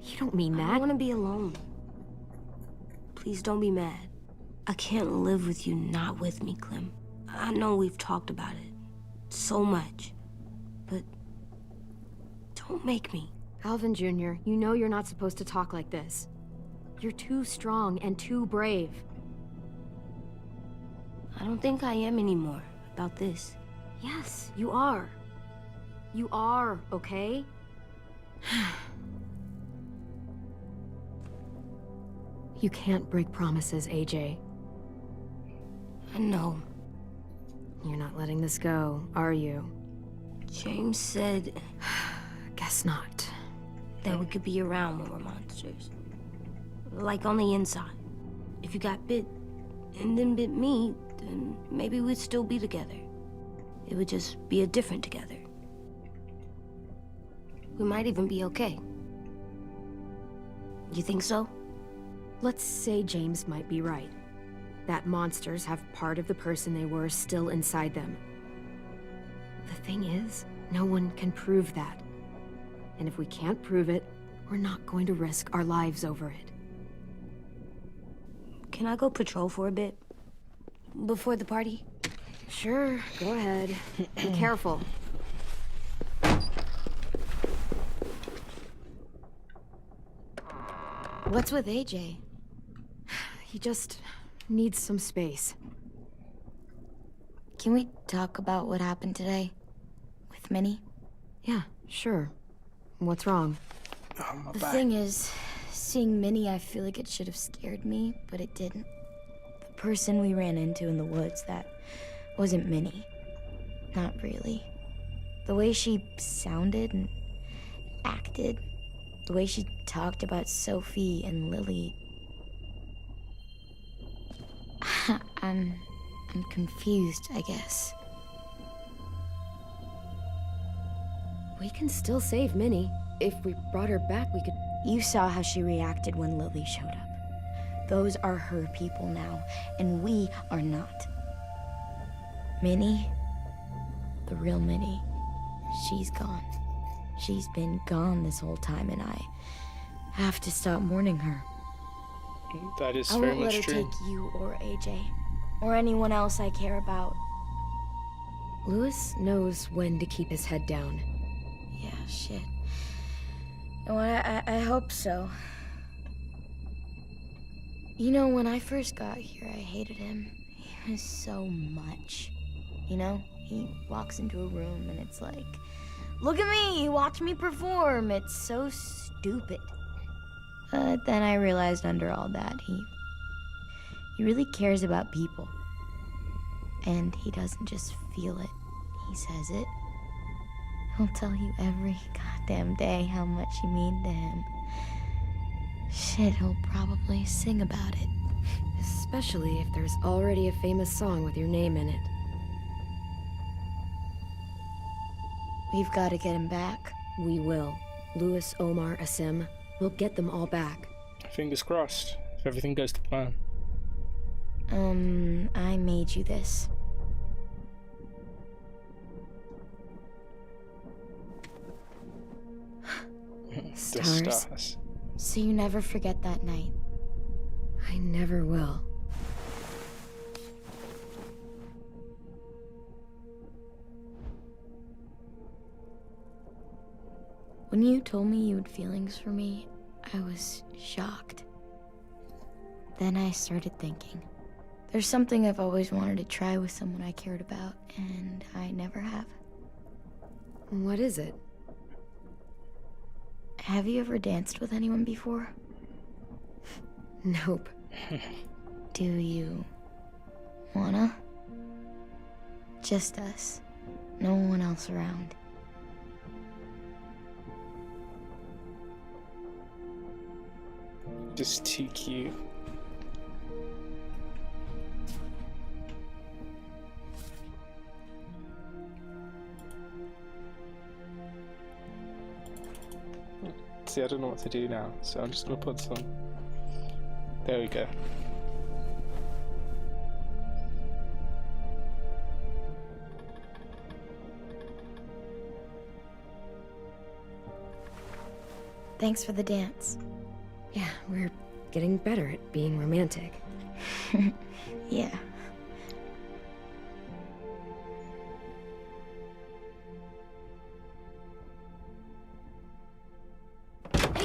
You don't mean that. I want to be alone. Please don't be mad. I can't live with you not with me, Clem. I know we've talked about it so much, but Don't make me. Alvin Jr., you know you're not supposed to talk like this. You're too strong and too brave. I don't think I am anymore about this. Yes, you are. You are, okay? You can't break promises, AJ. I know. You're not letting this go, are you? James said Guess not. that we could be around when we're monsters. Like on the inside. If you got bit and then bit me, then maybe we'd still be together. It would just be a different together. We might even be okay. You think so? Let's say James might be right. That monsters have part of the person they were still inside them. The thing is, no one can prove that. And if we can't prove it, we're not going to risk our lives over it. Can I go patrol for a bit? Before the party? Sure, go ahead. Be careful. What's with AJ? He just needs some space. Can we talk about what happened today? With Minnie? Yeah, sure. What's wrong? Oh, The thing is, seeing Minnie, I feel like it should have scared me, but it didn't. The person we ran into in the woods, that wasn't Minnie. Not really. The way she sounded and acted, the way she talked about Sophie and Lily. I'm confused, I guess. We can still save Minnie. If we brought her back, we could... You saw how she reacted when Lily showed up. Those are her people now, and we are not. Minnie, the real Minnie, she's gone. She's been gone this whole time, and I have to stop mourning her. That is I very won't let much her true. take you or AJ, or anyone else I care about. Louis knows when to keep his head down. Yeah, shit. No, I hope so. You know, when I first got here, I hated him. He was so much. You know, he walks into a room and it's like, look at me, watch me perform. It's so stupid. But then I realized under all that, he really cares about people. And he doesn't just feel it, he says it. He'll tell you every goddamn day how much you mean to him. Shit, he'll probably sing about it. Especially if there's already a famous song with your name in it. We've got to get him back. We will. Louis, Omar, Asim. We'll get them all back. Fingers crossed, if everything goes to plan. I made you this. The Stars. stars. So you never forget that night. I never will. When you told me you had feelings for me, I was shocked. Then I started thinking. There's something I've always wanted to try with someone I cared about, and I never have. What is it? Have you ever danced with anyone before? Nope. Do you wanna? Just us. No one else around. Just too cute. See, I don't know what to do now, so I'm just gonna put some. There we go. Thanks for the dance. Yeah, we're getting better at being romantic. Yeah.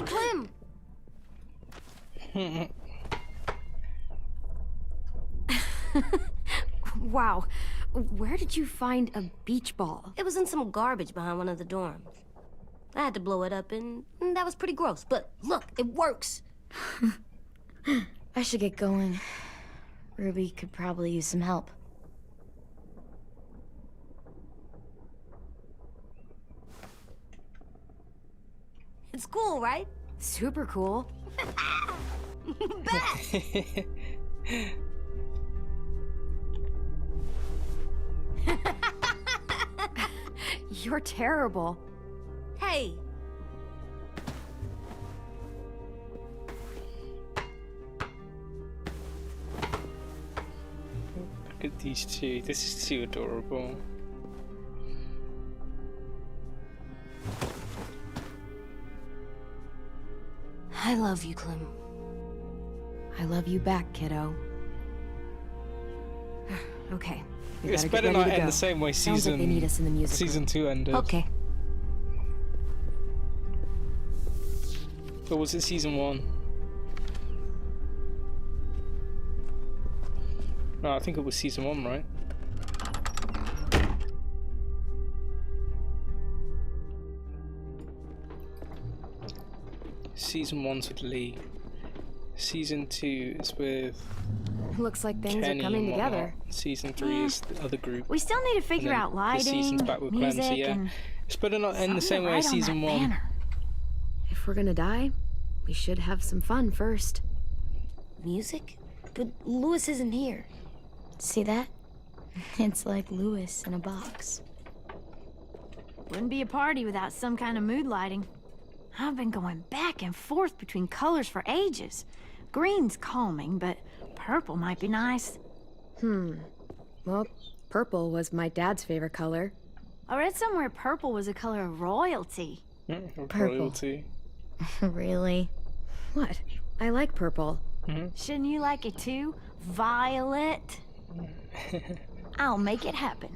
Clem! Wow. Where did you find a beach ball? It was in some garbage behind one of the dorms. I had to blow it up, and that was pretty gross. But look, it works. I should get going. Ruby could probably use some help. It's cool, right? Super cool. Bet! You're terrible. Hey! Look at these two. This is too adorable. I love you, Clem. I love you back, kiddo. Okay. we It's gotta get better ready not to end go. the same way Sounds like they need us in the music season room. 2 ended. Okay. Or was it season 1? No, I think it was season 1, right? Season 1's with Lee. Season 2 is with Looks like things Kenny are coming and whatnot. together. Season 3 is the other group. We still need to figure then out this lighting, season's back with Clem, so music, yeah. and It's better not end the something same to way as write on season that 1. banner. If we're gonna die, we should have some fun first. Music? But Lewis isn't here. See that? It's like Lewis in a box. Wouldn't be a party without some kind of mood lighting. I've been going back and forth between colors for ages. Green's calming, but purple might be nice. Well, purple was my dad's favorite color. I read somewhere purple was a color of royalty. Royalty. Really? What? I like purple. Shouldn't you like it too? Violet? I'll make it happen.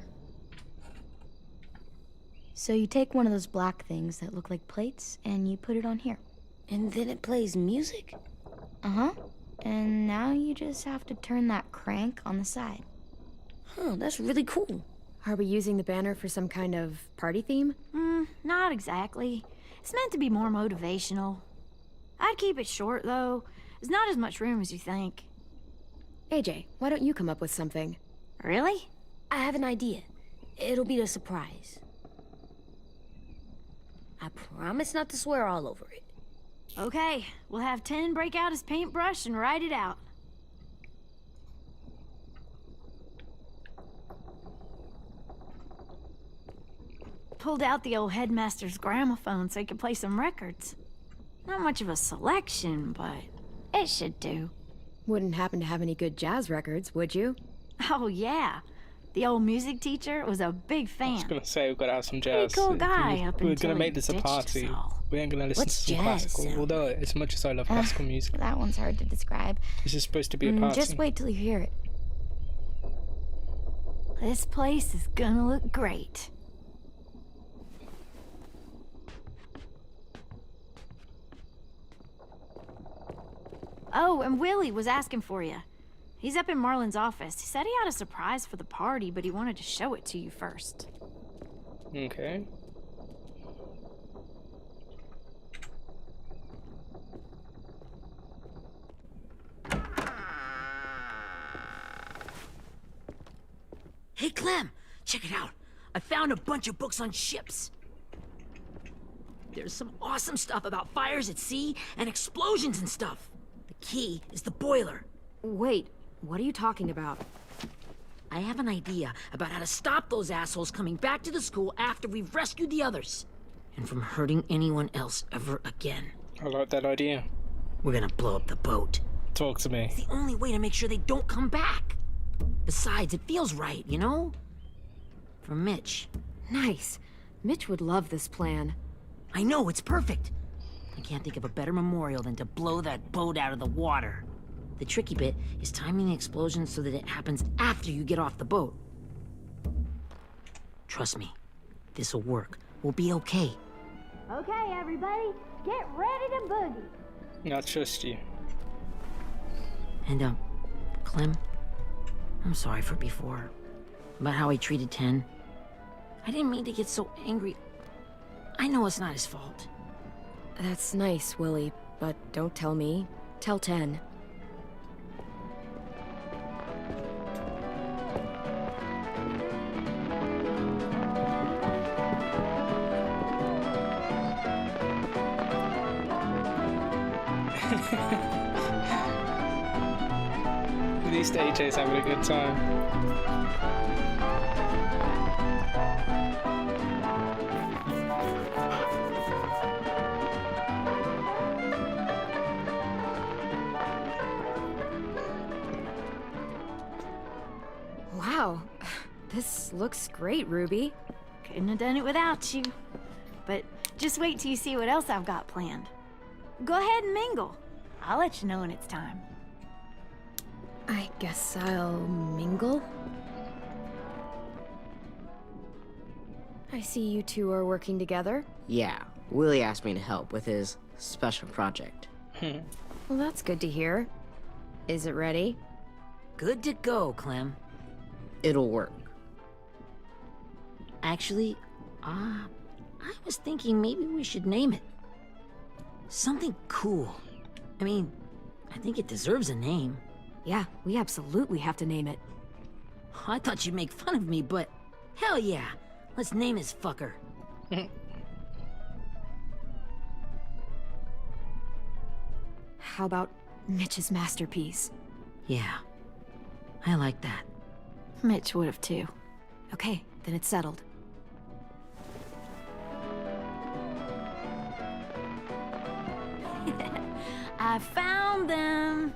So you take one of those black things that look like plates and you put it on here. And then it plays music? Uh-huh. And now you just have to turn that crank on the side. Huh, that's really cool. Are we using the banner for some kind of party theme? Not exactly. It's meant to be more motivational. I'd keep it short, though. There's not as much room as you think. AJ, why don't you come up with something? Really? I have an idea. It'll be a surprise. I promise not to swear all over it. Okay, we'll have 10 break out his paintbrush and write it out. Pulled out the old headmaster's gramophone so he could play some records. Not much of a selection, but it should do. Wouldn't happen to have any good jazz records, would you? Oh, yeah. The old music teacher was a big fan. I was gonna say we've got to have some Pretty jazz. cool guy We're up gonna until make he this a ditched party. us all. We ain't gonna listen What's to some jazz classical. sound? Although, as much as I love classical music, That one's hard to describe. this is supposed to be a party. Just wait till you hear it. This place is gonna look great. Oh, and Willie was asking for you. He's up in Marlin's office. He said he had a surprise for the party, but he wanted to show it to you first. Okay. Hey, Clem, check it out. I found a bunch of books on ships. There's some awesome stuff about fires at sea and explosions and stuff. The key is the boiler. Wait, what are you talking about? I have an idea about how to stop those assholes coming back to the school after we've rescued the others. And from hurting anyone else ever again. I like that idea. We're gonna blow up the boat. Talk to me. It's the only way to make sure they don't come back. Besides, it feels right, you know? For Mitch. Nice. Mitch would love this plan. I know, it's perfect. I can't think of a better memorial than to blow that boat out of the water. The tricky bit is timing the explosion so that it happens after you get off the boat. Trust me, this'll work. We'll be okay. Okay, everybody, get ready to boogie. I trust you. And, Clem, I'm sorry for before. About how he treated Ten. I didn't mean to get so angry. I know it's not his fault. That's nice, Willie, but don't tell me. Tell 10. At least AJ's having a good time. Wow, this looks great, Ruby. Couldn't have done it without you. But just wait till you see what else I've got planned. Go ahead and mingle. I'll let you know when it's time. I guess I'll mingle. I see you two are working together. Yeah, Willie asked me to help with his special project. Well, that's good to hear. Is it ready? Good to go, Clem. It'll work. Actually, I was thinking maybe we should name it. Something cool. I mean, I think it deserves a name. Yeah, we absolutely have to name it. I thought you'd make fun of me, but hell yeah. Let's name this fucker. How about Mitch's masterpiece? Yeah, I like that. Mitch would have too. Okay, then it's settled. I found them.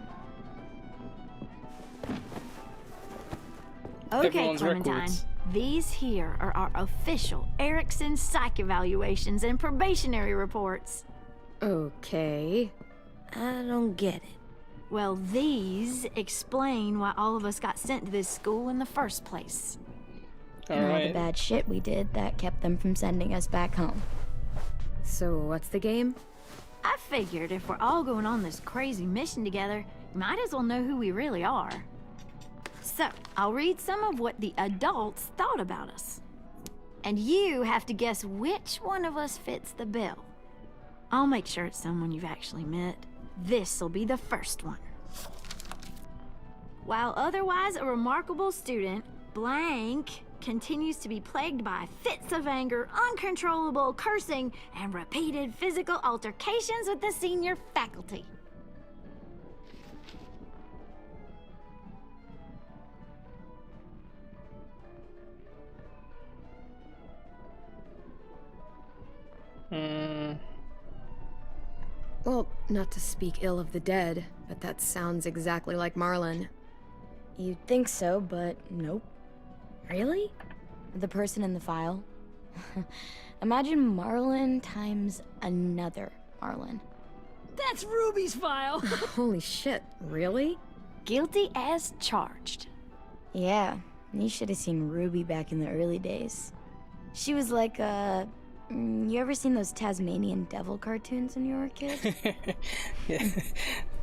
Okay, Everyone's Clementine. records. These here are our official Erickson psych evaluations and probationary reports. Okay. I don't get it. Well, these explain why all of us got sent to this school in the first place. And all the Alright. bad shit we did that kept them from sending us back home. So what's the game? I figured if we're all going on this crazy mission together, you might as well know who we really are. So, I'll read some of what the adults thought about us. And you have to guess which one of us fits the bill. I'll make sure it's someone you've actually met. This'll be the first one. While otherwise a remarkable student, blank continues to be plagued by fits of anger, uncontrollable cursing, and repeated physical altercations with the senior faculty. Well, not to speak ill of the dead, but that sounds exactly like Marlon. You'd think so, but nope. Really? The person in the file. Imagine Marlon times another Marlon. That's Ruby's file. Holy shit, really? Guilty as charged. Yeah, you should have seen Ruby back in the early days. She was like you ever seen those Tasmanian devil cartoons when you were a kid? Yeah.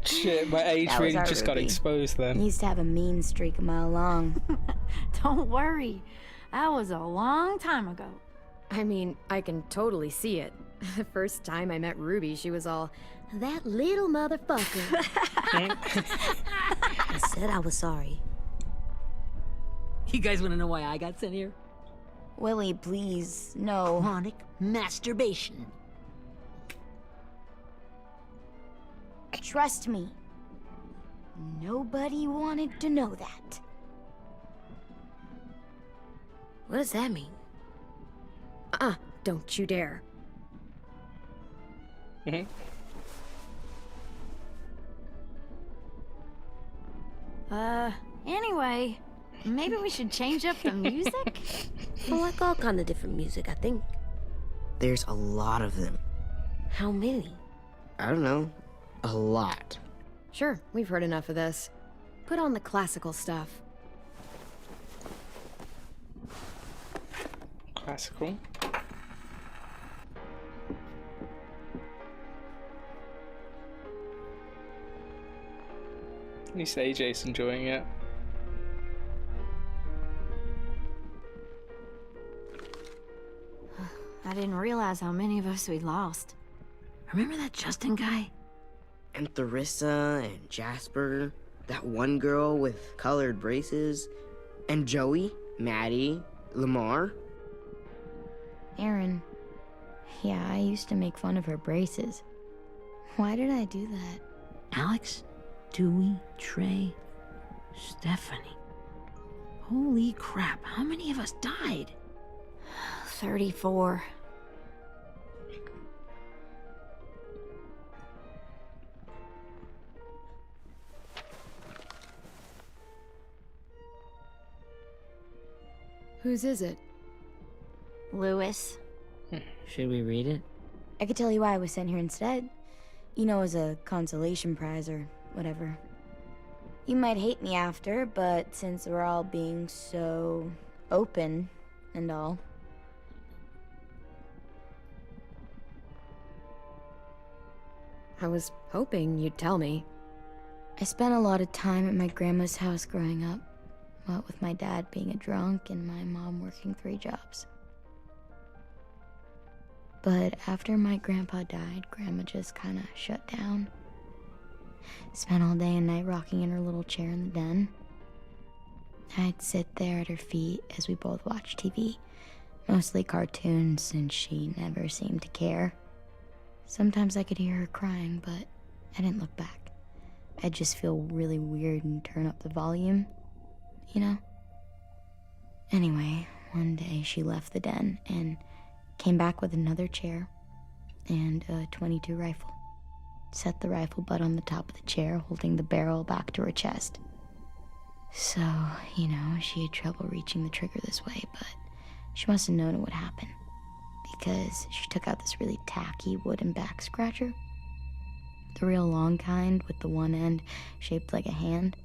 Shit, my age That was really our just got Ruby. exposed He then. used to have a mean streak a mile long. Don't worry, that was a long time ago. I mean, I can totally see it. The first time I met Ruby, she was all, "That little motherfucker." I said I was sorry. You guys want to know why I got sent here? Willie, please, no. Chronic masturbation. Trust me. Nobody wanted to know that. What does that mean? Don't you dare. Anyway, maybe we should change up the music? I like all kind of different music, I think. There's a lot of them. How many? I don't know. A lot. Sure, we've heard enough of this. Put on the classical stuff. At least AJ's enjoying it. I didn't realize how many of us we lost. Remember that Justin guy? And Theresa and Jasper, that one girl with colored braces, and Joey, Maddie, Lamar. Erin. Yeah, I used to make fun of her braces. Why did I do that? Alex, Dewey, Trey, Stephanie. Holy crap, how many of us died? 34. Whose is it? Lewis. Should we read it? I could tell you why I was sent here instead. You know, as a consolation prize or whatever. You might hate me after, but since we're all being so open and all. I was hoping you'd tell me. I spent a lot of time at my grandma's house growing up. What with my dad being a drunk and my mom working 3 jobs. But after my grandpa died, Grandma just kinda shut down. Spent all day and night rocking in her little chair in the den. I'd sit there at her feet as we both watched TV. Mostly cartoons, since she never seemed to care. Sometimes I could hear her crying, but I didn't look back. I'd just feel really weird and turn up the volume, you know? Anyway, one day she left the den and came back with another chair and a .22 rifle. Set the rifle butt on the top of the chair, holding the barrel back to her chest. So, you know, she had trouble reaching the trigger this way, but she must have known it would happen, because she took out this really tacky wooden back scratcher. The real long kind with the one end shaped like a hand,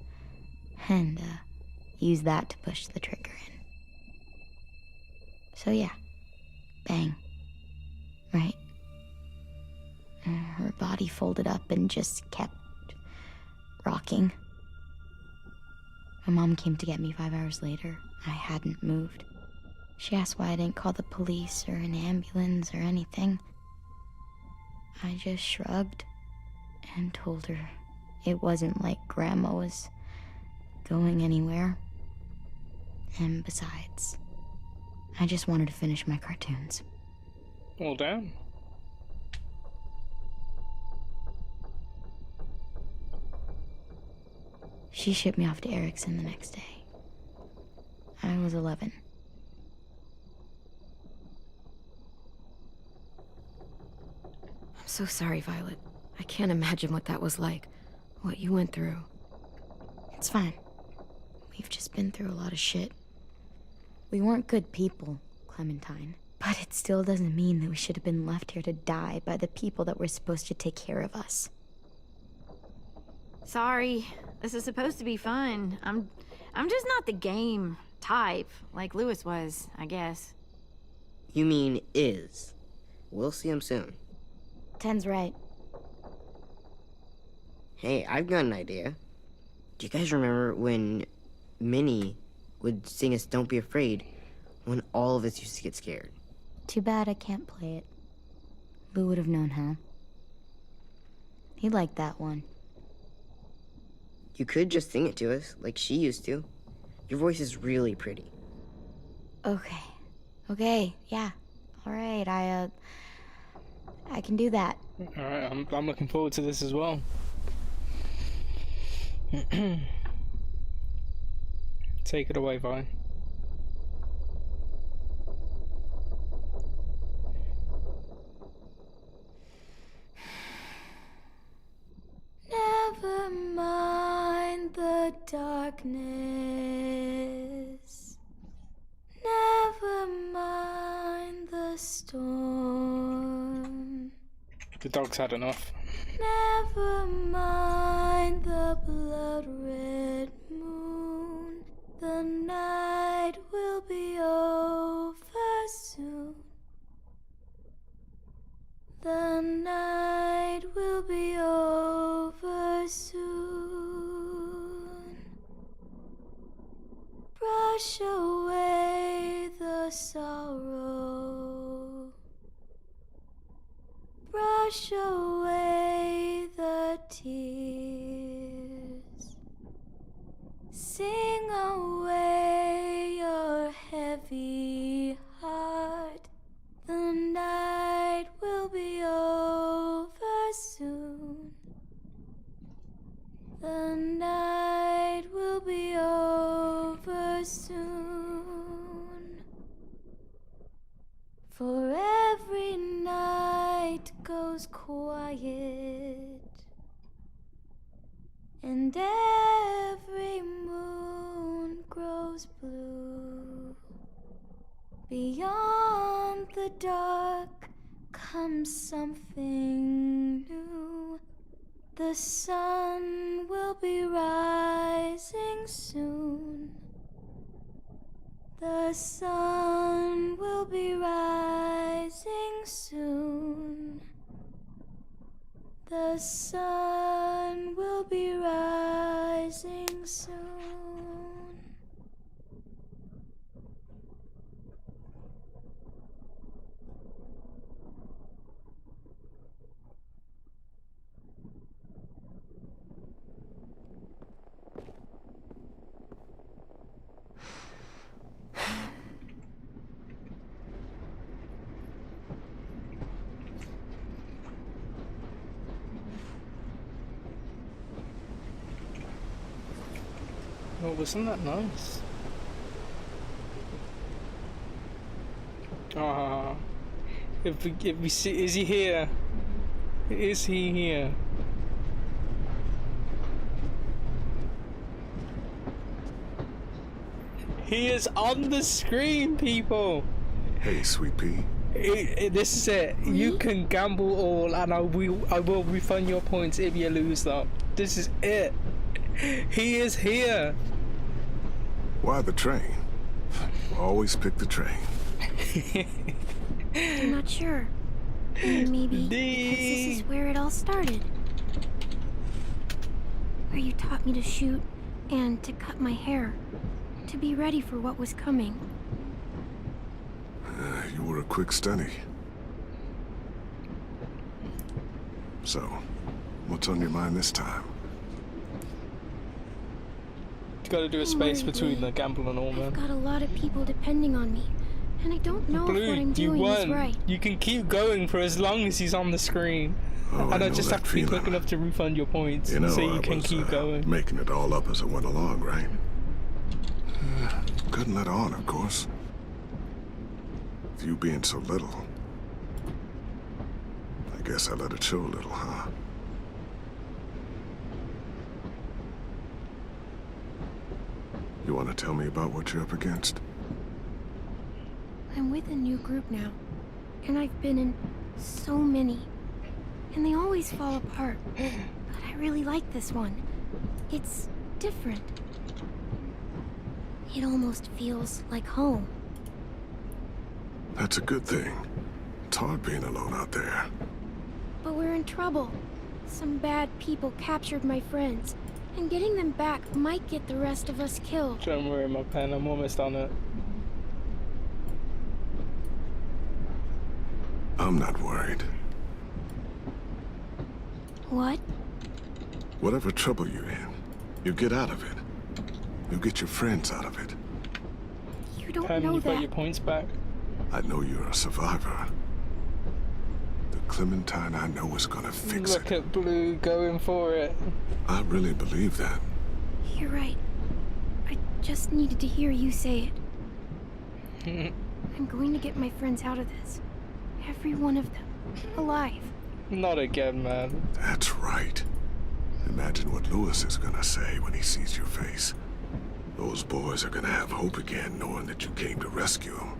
and used that to push the trigger in. So yeah, bang, right? Her body folded up and just kept rocking. My mom came to get me 5 hours later. I hadn't moved. She asked why I didn't call the police or an ambulance or anything. I just shrugged and told her it wasn't like Grandma was going anywhere. And besides, I just wanted to finish my cartoons. Well done. She shipped me off to Erickson the next day. I was 11. I'm so sorry, Violet. I can't imagine what that was like. What you went through. It's fine. We've just been through a lot of shit. We weren't good people, Clementine. But it still doesn't mean that we should have been left here to die by the people that were supposed to take care of us. Sorry. This is supposed to be fun. I'm just not the game type, like Lewis was, I guess. You mean is. We'll see him soon. Ten's right. Hey, I've got an idea. Do you guys remember when Minnie would sing us Don't Be Afraid when all of us used to get scared? Too bad I can't play it. Lou would have known how. He liked that one. You could just sing it to us, like she used to. Your voice is really pretty. Okay, yeah. Alright, I can do that. Alright, I'm looking forward to this as well. Take it away, Vi. Never mind the darkness. Never mind the storm. The dog's had enough. Never mind the blood-red moon. The night will be over soon. The night will be over soon. wash away the tears. Sing away your heavy heart. The night will be over soon. The night will be over soon. For every night goes quiet, and every moon grows blue. Beyond the dark comes something new. The sun will be rising soon. The sun will be rising soon. The sun will be rising soon. Oh, wasn't that nice? Ah, if we see, is he here? Is he here? He is on the screen, people. Hey, Sweet Pea. This is it. You can gamble all, and I will refund your points if you lose them. This is it. He is here. Why the train? Always pick the train. I'm not sure. Maybe because this is where it all started. Where you taught me to shoot and to cut my hair. To be ready for what was coming. You were a quick study. So, what's on your mind this time? You gotta do a space between the gamble and all, man. I've got a lot of people depending on me, and I don't know if what I'm doing is right. You can keep going for as long as he's on the screen. Oh, and I just have to be quick enough to refund your points, so you can keep going. Making it all up as I went along, right? Couldn't let on, of course. With you being so little, I guess I let it show a little, huh? You want to tell me about what you're up against? I'm with a new group now, and I've been in so many, and they always fall apart. But I really like this one. It's different. It almost feels like home. That's a good thing. It's hard being alone out there. But we're in trouble. Some bad people captured my friends, and getting them back might get the rest of us killed. Don't worry, my pen. I'm almost on it. I'm not worried. What? Whatever trouble you're in, you get out of it. You get your friends out of it. You don't Pen, know you that. got your points back. I know you're a survivor. The Clementine I know is gonna fix it. Look at Blue going for it. I really believe that. You're right. I just needed to hear you say it. I'm going to get my friends out of this. Every one of them. Alive. Not again, man. That's right. Imagine what Lewis is gonna say when he sees your face. Those boys are gonna have hope again, knowing that you came to rescue them.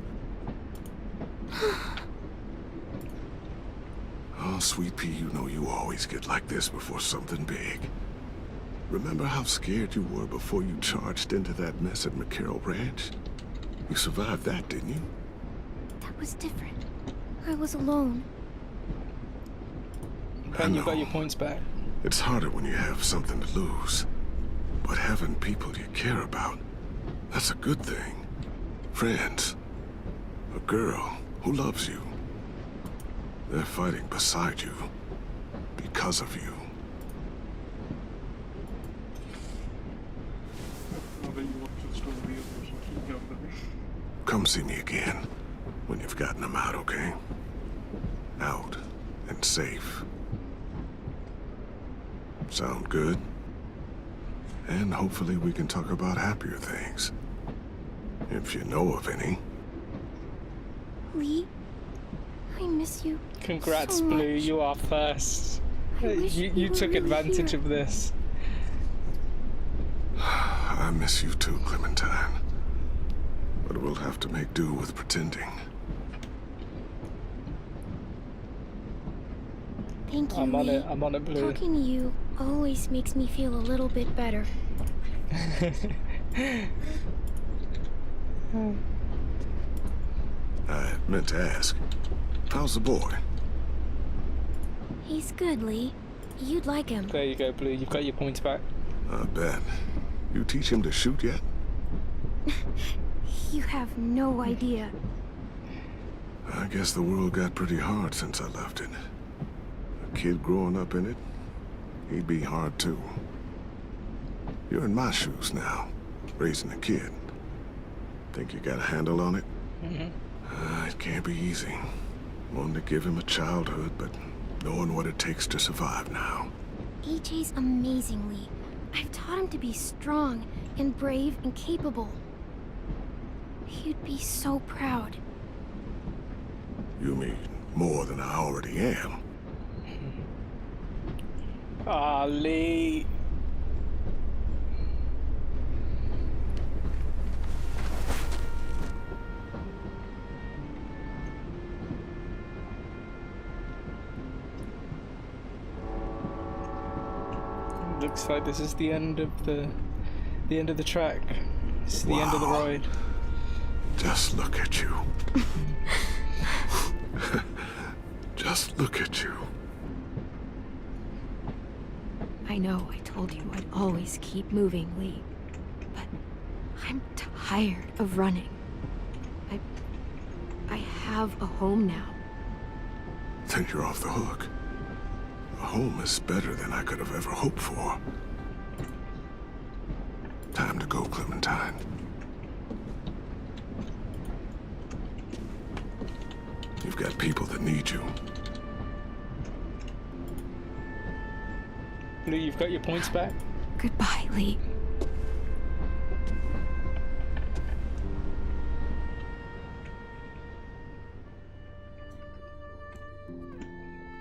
Oh, Sweet Pea, you know you always get like this before something big. Remember how scared you were before you charged into that mess at McCarroll Ranch? You survived that, didn't you? That was different. I was alone. Pen, you got your points back. It's harder when you have something to lose. But having people you care about, that's a good thing. Friends. A girl who loves you. They're fighting beside you. Because of you. Come see me again when you've gotten them out, okay? Out and safe. Sound good? And hopefully we can talk about happier things. If you know of any. Lee, I miss you. Congrats, so Blue. much. You are first. You were took really advantage here. of this. I miss you too, Clementine. But we'll have to make do with pretending. Thank you, I'm on Lee. it. I'm on it, Blue. Talking to you always makes me feel a little bit better. I meant to ask, how's the boy? He's good, Lee. You'd like him. There you go, Blue. You've got your points back. I bet. You teach him to shoot yet? You have no idea. I guess the world got pretty hard since I left it. A kid growing up in it, he'd be hard too. You're in my shoes now, raising a kid. Think you got a handle on it? It can't be easy. Wanting to give him a childhood, but knowing what it takes to survive now. AJ's amazing, Lee. I've taught him to be strong and brave and capable. He'd be so proud. You mean more than I already am? Ah, Lee. Looks like this is the end of the track. It's the end of the ride. Just look at you. Just look at you. I know I told you I'd always keep moving, Lee. But I'm tired of running. I have a home now. Then you're off the hook. A home is better than I could have ever hoped for. Time to go, Clementine. You've got people that need you. Blue, you've got your points back. Goodbye, Lee.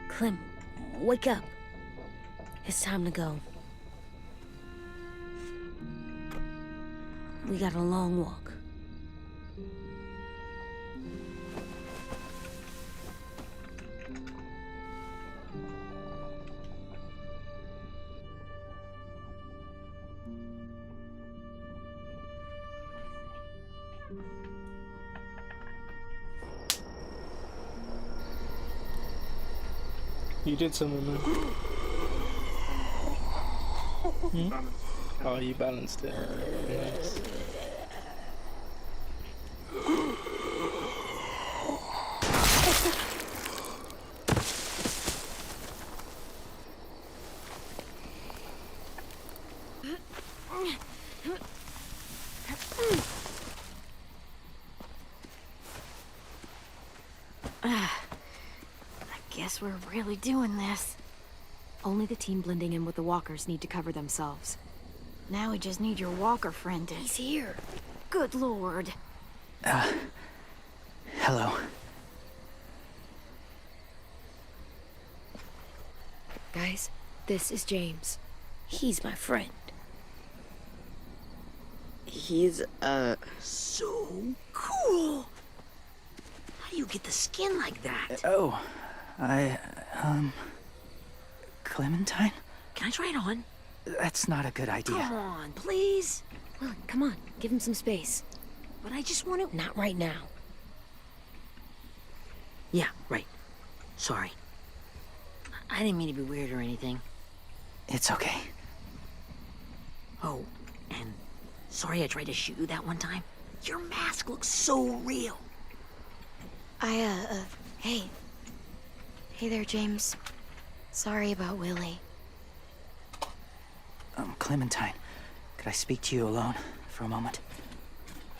Clem, wake up. It's time to go. We got a long walk. You did something, man. Oh, you balanced it. Nice. Guess we're really doing this. Only the team blending in with the walkers need to cover themselves. Now we just need your walker friend to... He's here. Good lord. Hello. Guys, this is James. He's my friend. He's, So cool! How do you get the skin like that? Oh, Clementine? Can I try it on? That's not a good idea. Come on, please. Well, come on, give him some space. But I just want to... Not right now. Yeah, right. Sorry. I didn't mean to be weird or anything. It's okay. Oh, and sorry I tried to shoot you that one time. Your mask looks so real. Hey, Hey there, James. Sorry about Willie. Clementine, could I speak to you alone for a moment?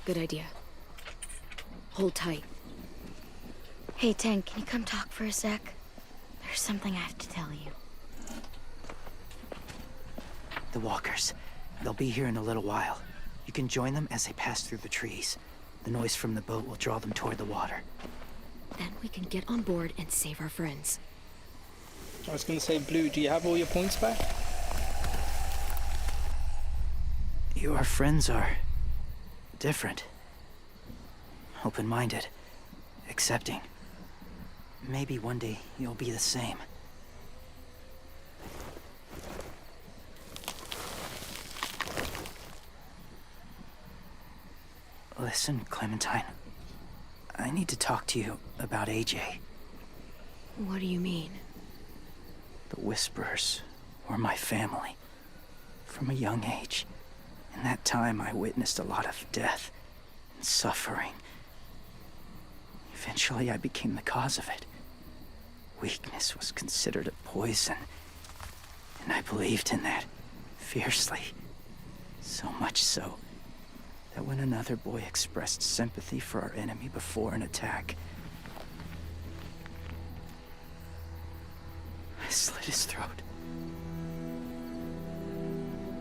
Good idea. Hold tight. Hey, Tank, can you come talk for a sec? There's something I have to tell you. The walkers. They'll be here in a little while. You can join them as they pass through the trees. The noise from the boat will draw them toward the water. Then we can get on board and save our friends. I was going to say, Blue, do you have all your points back? Your friends are different. Open-minded. Accepting. Maybe one day you'll be the same. Listen, Clementine. I need to talk to you about AJ. What do you mean? The Whisperers were my family. From a young age. In that time, I witnessed a lot of death and suffering. Eventually, I became the cause of it. Weakness was considered a poison, and I believed in that fiercely. So much so that when another boy expressed sympathy for our enemy before an attack, I slit his throat.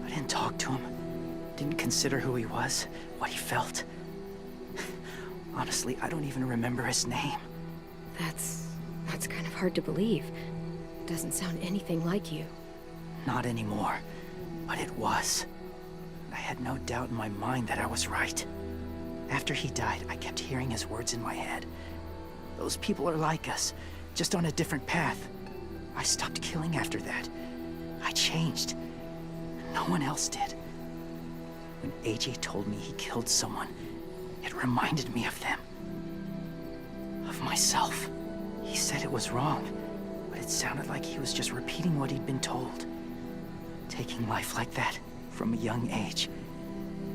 I didn't talk to him, didn't consider who he was, what he felt. Honestly, I don't even remember his name. That's kind of hard to believe. Doesn't sound anything like you. Not anymore, but it was. I had no doubt in my mind that I was right. After he died, I kept hearing his words in my head. Those people are like us, just on a different path. I stopped killing after that. I changed. No one else did. When AJ told me he killed someone, it reminded me of them. Of myself. He said it was wrong, but it sounded like he was just repeating what he'd been told. Taking life like that, from a young age,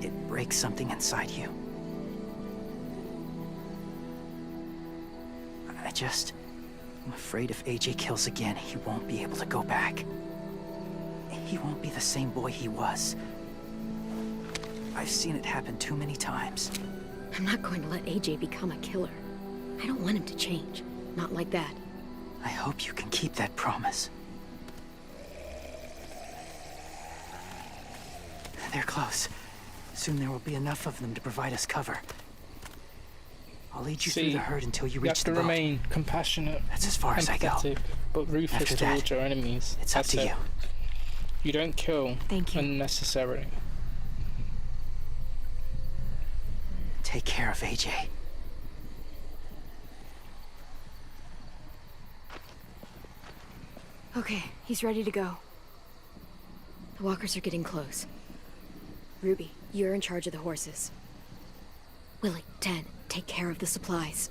it breaks something inside you. I'm afraid if AJ kills again, he won't be able to go back. He won't be the same boy he was. I've seen it happen too many times. I'm not going to let AJ become a killer. I don't want him to change. Not like that. I hope you can keep that promise. They're close. Soon there will be enough of them to provide us cover. I'll lead you through the herd until you reach the boat. You have to remain compassionate. That's as far as I go. But ruthless towards your enemies. It's up to you. You don't kill Thank you. unnecessarily. Take care of AJ. Okay, he's ready to go. The walkers are getting close. Ruby, you're in charge of the horses. Willie, Ted, take care of the supplies.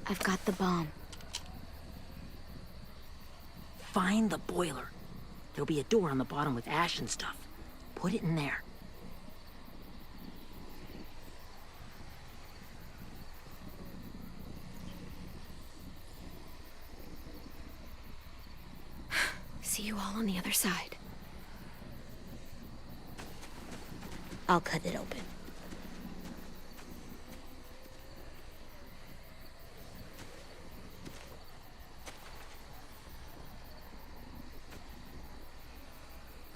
I've got the bomb. Find the boiler. There'll be a door on the bottom with ash and stuff. Put it in there. See you all on the other side. I'll cut it open.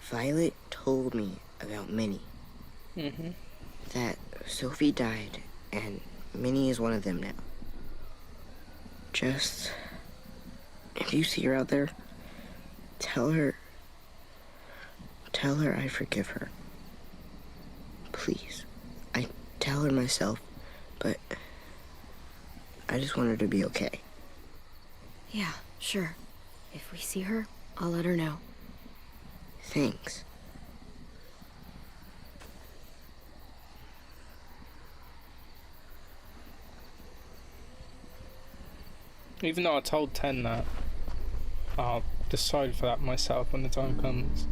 Violet told me about Minnie. That Sophie died, and Minnie is one of them now. Just... if you see her out there, tell her I forgive her. Please. I tell her myself, but I just want her to be okay. Yeah, sure. If we see her, I'll let her know. Thanks. Even though I told Ten that, I'll decide for that myself when the time comes.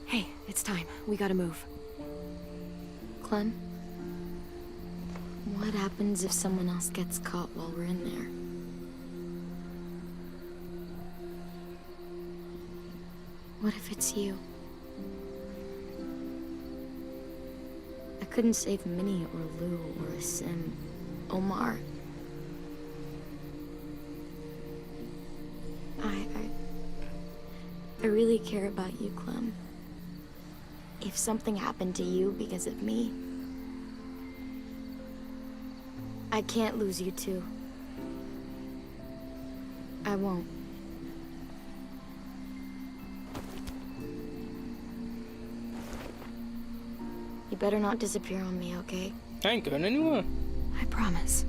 Hey, it's time. We gotta move. Clem? What happens if someone else gets caught while we're in there? What if it's you? I couldn't save Minnie or Lou or Sim. Omar. I really care about you, Clem. If something happened to you because of me, I can't lose you too. I won't. You better not disappear on me, okay? I ain't going anywhere. I promise.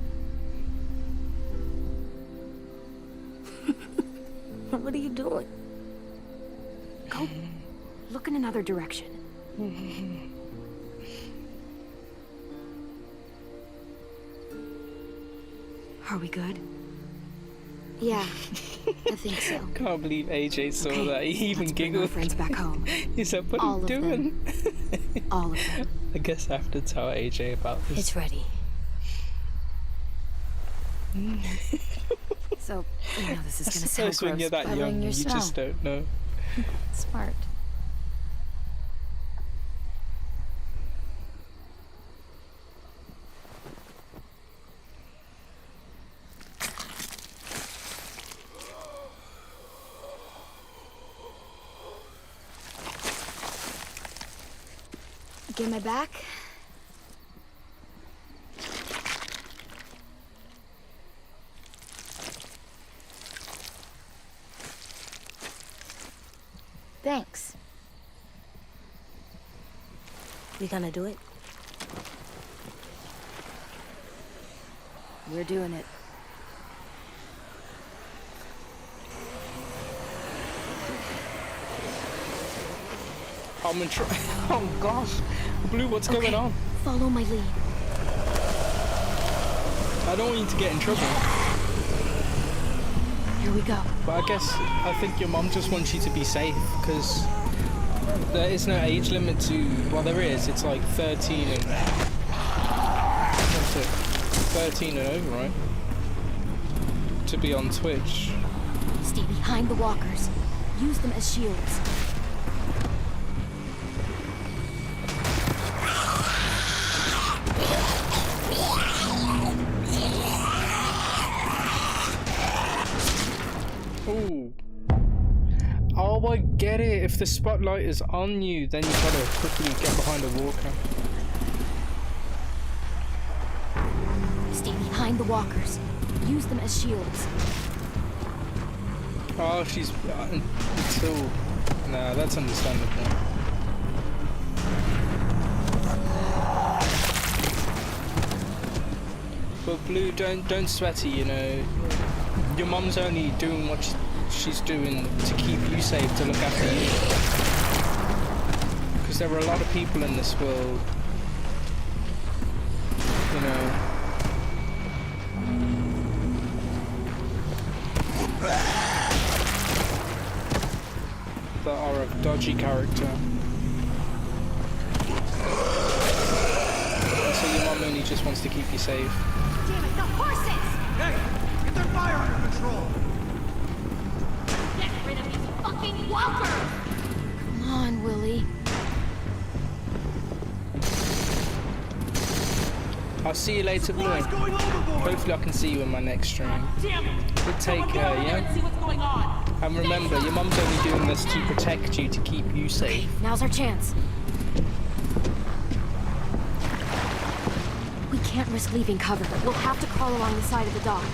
What are you doing? Go. Look in another direction. Are we good? Yeah, I think so. Can't believe AJ saw that. He even giggled. Our friends back home. He said, "What All are of you doing?" All of them. I guess I have to tell AJ about this. It's ready. So, you know this is I gonna sound suppose when gross, you're that but young, you just don't know. smart. Get my back? Thanks. We gonna do it? We're doing it. I'm in trouble. Oh gosh. Blue, what's going on? Follow my lead. I don't want you to get in trouble. Here we go. But I think your mom just wants you to be safe, because there is no age limit to, well there is, it's like 13 and, what's it, 13 and over, right? To be on Twitch. Stay behind the walkers. Use them as shields. Ooh. Oh, I get it. If the spotlight is on you, then you gotta quickly get behind a walker. Stay behind the walkers. Use them as shields. Oh, she's until. Nah, that's understandable. But Blue, don't sweat it, you know. Your mom's only doing what she's doing to keep you safe, to look after you. Because there are a lot of people in this world, you know, that are of dodgy character. So your mom only just wants to keep you safe. Damn it, the horses! Hey! Get their fire under control! Get rid of these fucking walkers! Come on, Willie. I'll see you later, Blue. Hopefully I can see you in my next stream. Damn it! But take care, yeah? See what's going on. And remember, your mom's only doing this to protect you, to keep you safe. Now's our chance. We can't risk leaving cover. We'll have to crawl along the side of the dock.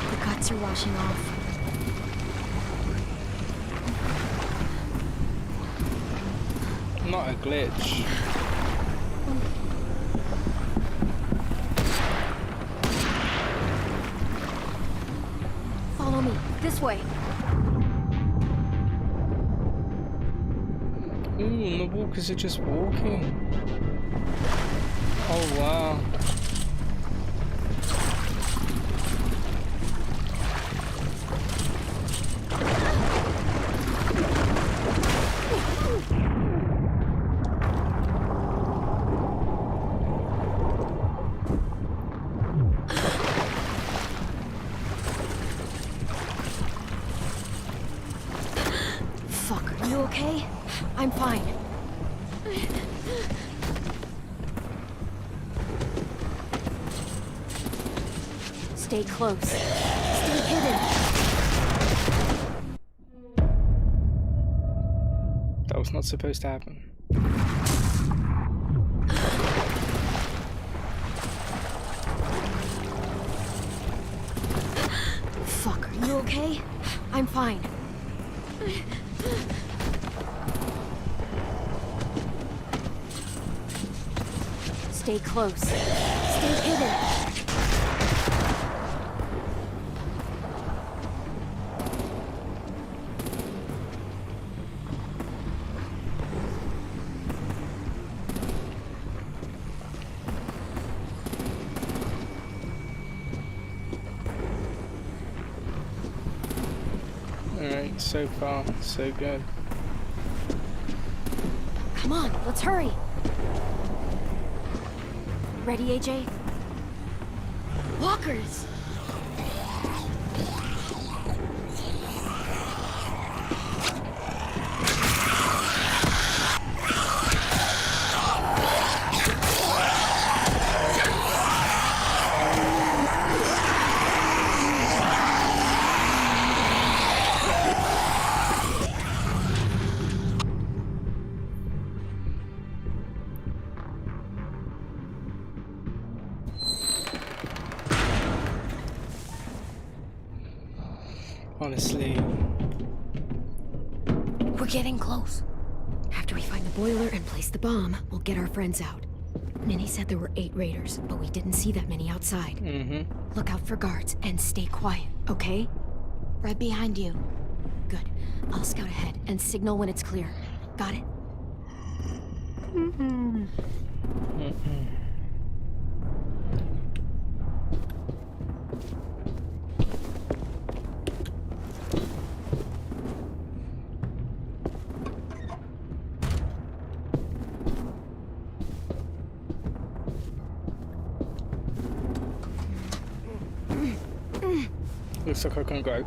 The guts are washing off. Not a glitch. Follow me. This way. Ooh, and the walkers are just walking. Oh wow. Fuck, are you okay? I'm fine. Stay close. Stay hidden. That was not supposed to happen. Fuck, are you okay? I'm fine. Stay close. Stay hidden. Alright, so far, so good. Come on, let's hurry. Ready, AJ? Walkers! Honestly. We're getting close. After we find the boiler and place the bomb, we'll get our friends out. Minnie said there were 8 raiders, but we didn't see that many outside. Look out for guards and stay quiet, okay? Right behind you. Good. I'll scout ahead and signal when it's clear. Got it? Looks like I can't go.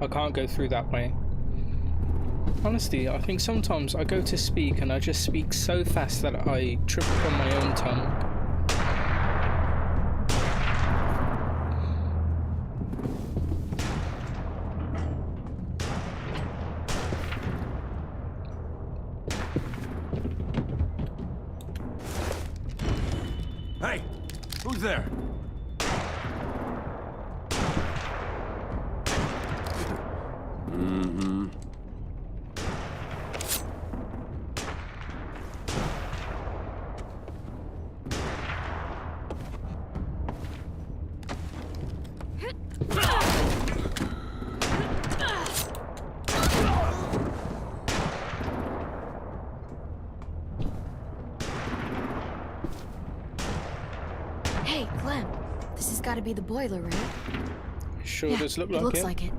I can't go through that way. Honestly, I think sometimes I go to speak and I just speak so fast that I trip up on my own tongue. Hey, who's there? Hey, Clem. This has got to be the boiler, right? Sure Yeah, does look it like looks it. like it.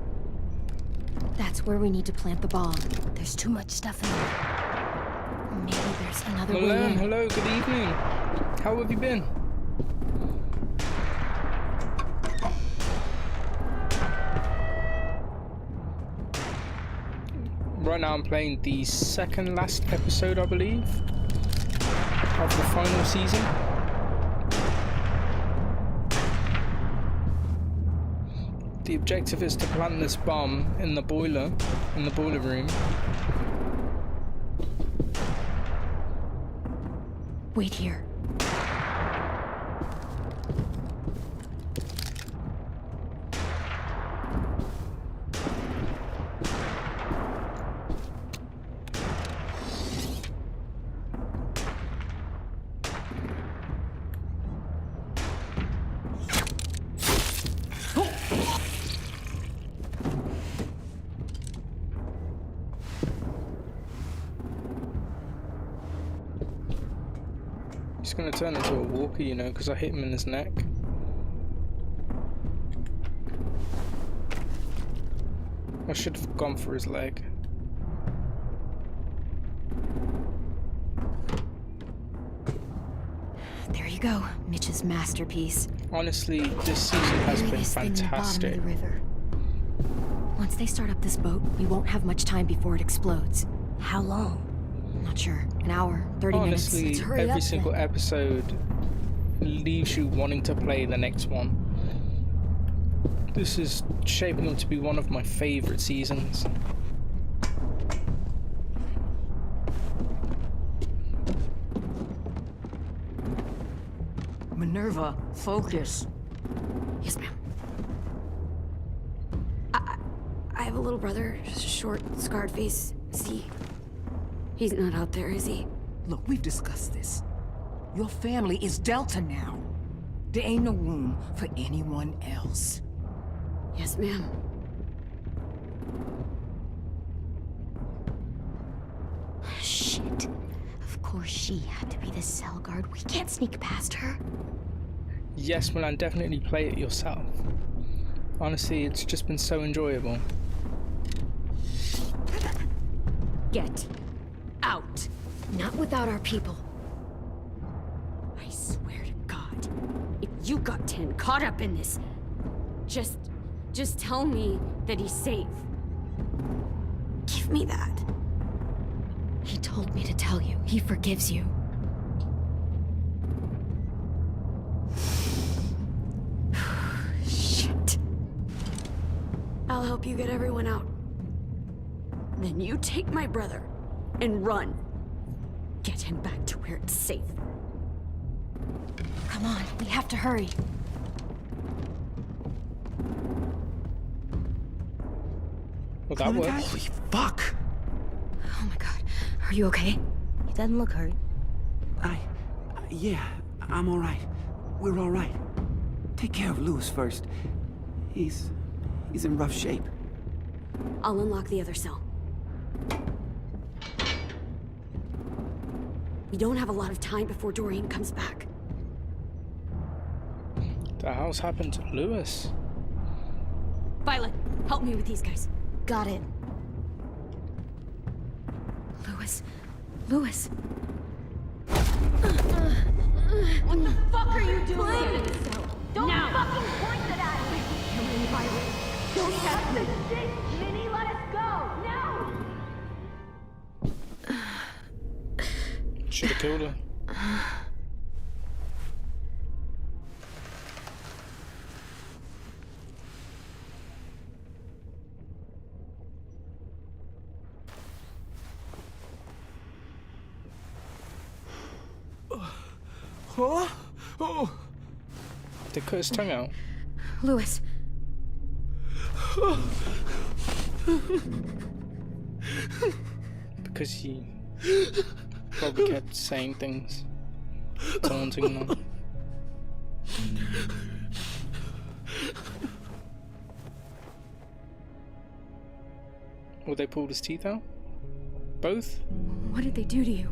That's where we need to plant the bomb. There's too much stuff in there. Maybe there's another way Milan, in. hello, good evening. How have you been? Right now I'm playing the second last episode, I believe, of the final season. The objective is to plant this bomb in the boiler room. Wait here. gonna turn into a walker, you know, because I hit him in his neck. I should have gone for his leg. There you go, Mitch's masterpiece. Honestly, this season has been fantastic. Bottom of the river. Once they start up this boat, we won't have much time before it explodes. How long? Not sure. An hour, 30 minutes. Honestly, Let's hurry every up single then. episode leaves you wanting to play the next one. This is shaping up to be one of my favorite seasons. Minerva, focus. Yes, ma'am. I have a little brother, short, scarred face. See? He's not out there, is he? Look, we've discussed this. Your family is Delta now. There ain't no room for anyone else. Yes, ma'am. Shit. Of course she had to be the cell guard. We can't sneak past her. Yes, Milan, definitely play it yourself. Honestly, it's just been so enjoyable. Get out. Not without our people. I swear to God, if you got 10 caught up in this, just tell me that he's safe. Give me that. He told me to tell you. He forgives you. Shit. I'll help you get everyone out. Then you take my brother and run. Get him back to where it's safe. Come on, we have to hurry. Well, that worked. Holy fuck! Oh my god. Are you okay? He doesn't look hurt. Yeah, I'm alright. We're alright. Take care of Lewis first. He's in rough shape. I'll unlock the other cell. We don't have a lot of time before Doreen comes back. The hell's happened to Lewis? Violet, help me with these guys. Got it. Lewis. What the fuck are you doing? Don't fucking point it at me! Come on, Violet. Don't touch the shit! Minnie, let us go! Now! Should have killed her. Huh? Oh. They cut his tongue out. Lewis. Because he probably kept saying things, taunting them. Well, they pulled his teeth out? Both? What did they do to you?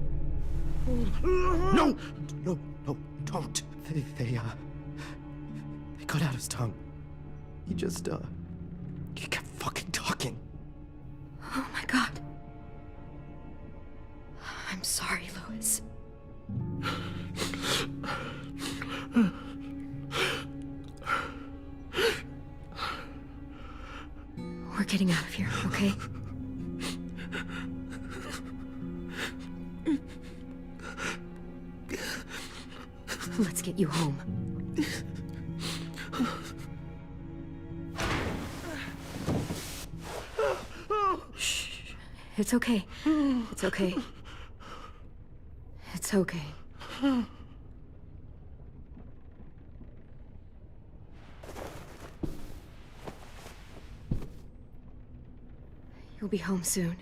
No, don't. They cut out his tongue. He just, he kept fucking talking. Oh my god. I'm sorry, Lewis. We're getting out of here, okay? Let's get you home. Shh. It's okay. It's okay. It's okay. You'll be home soon.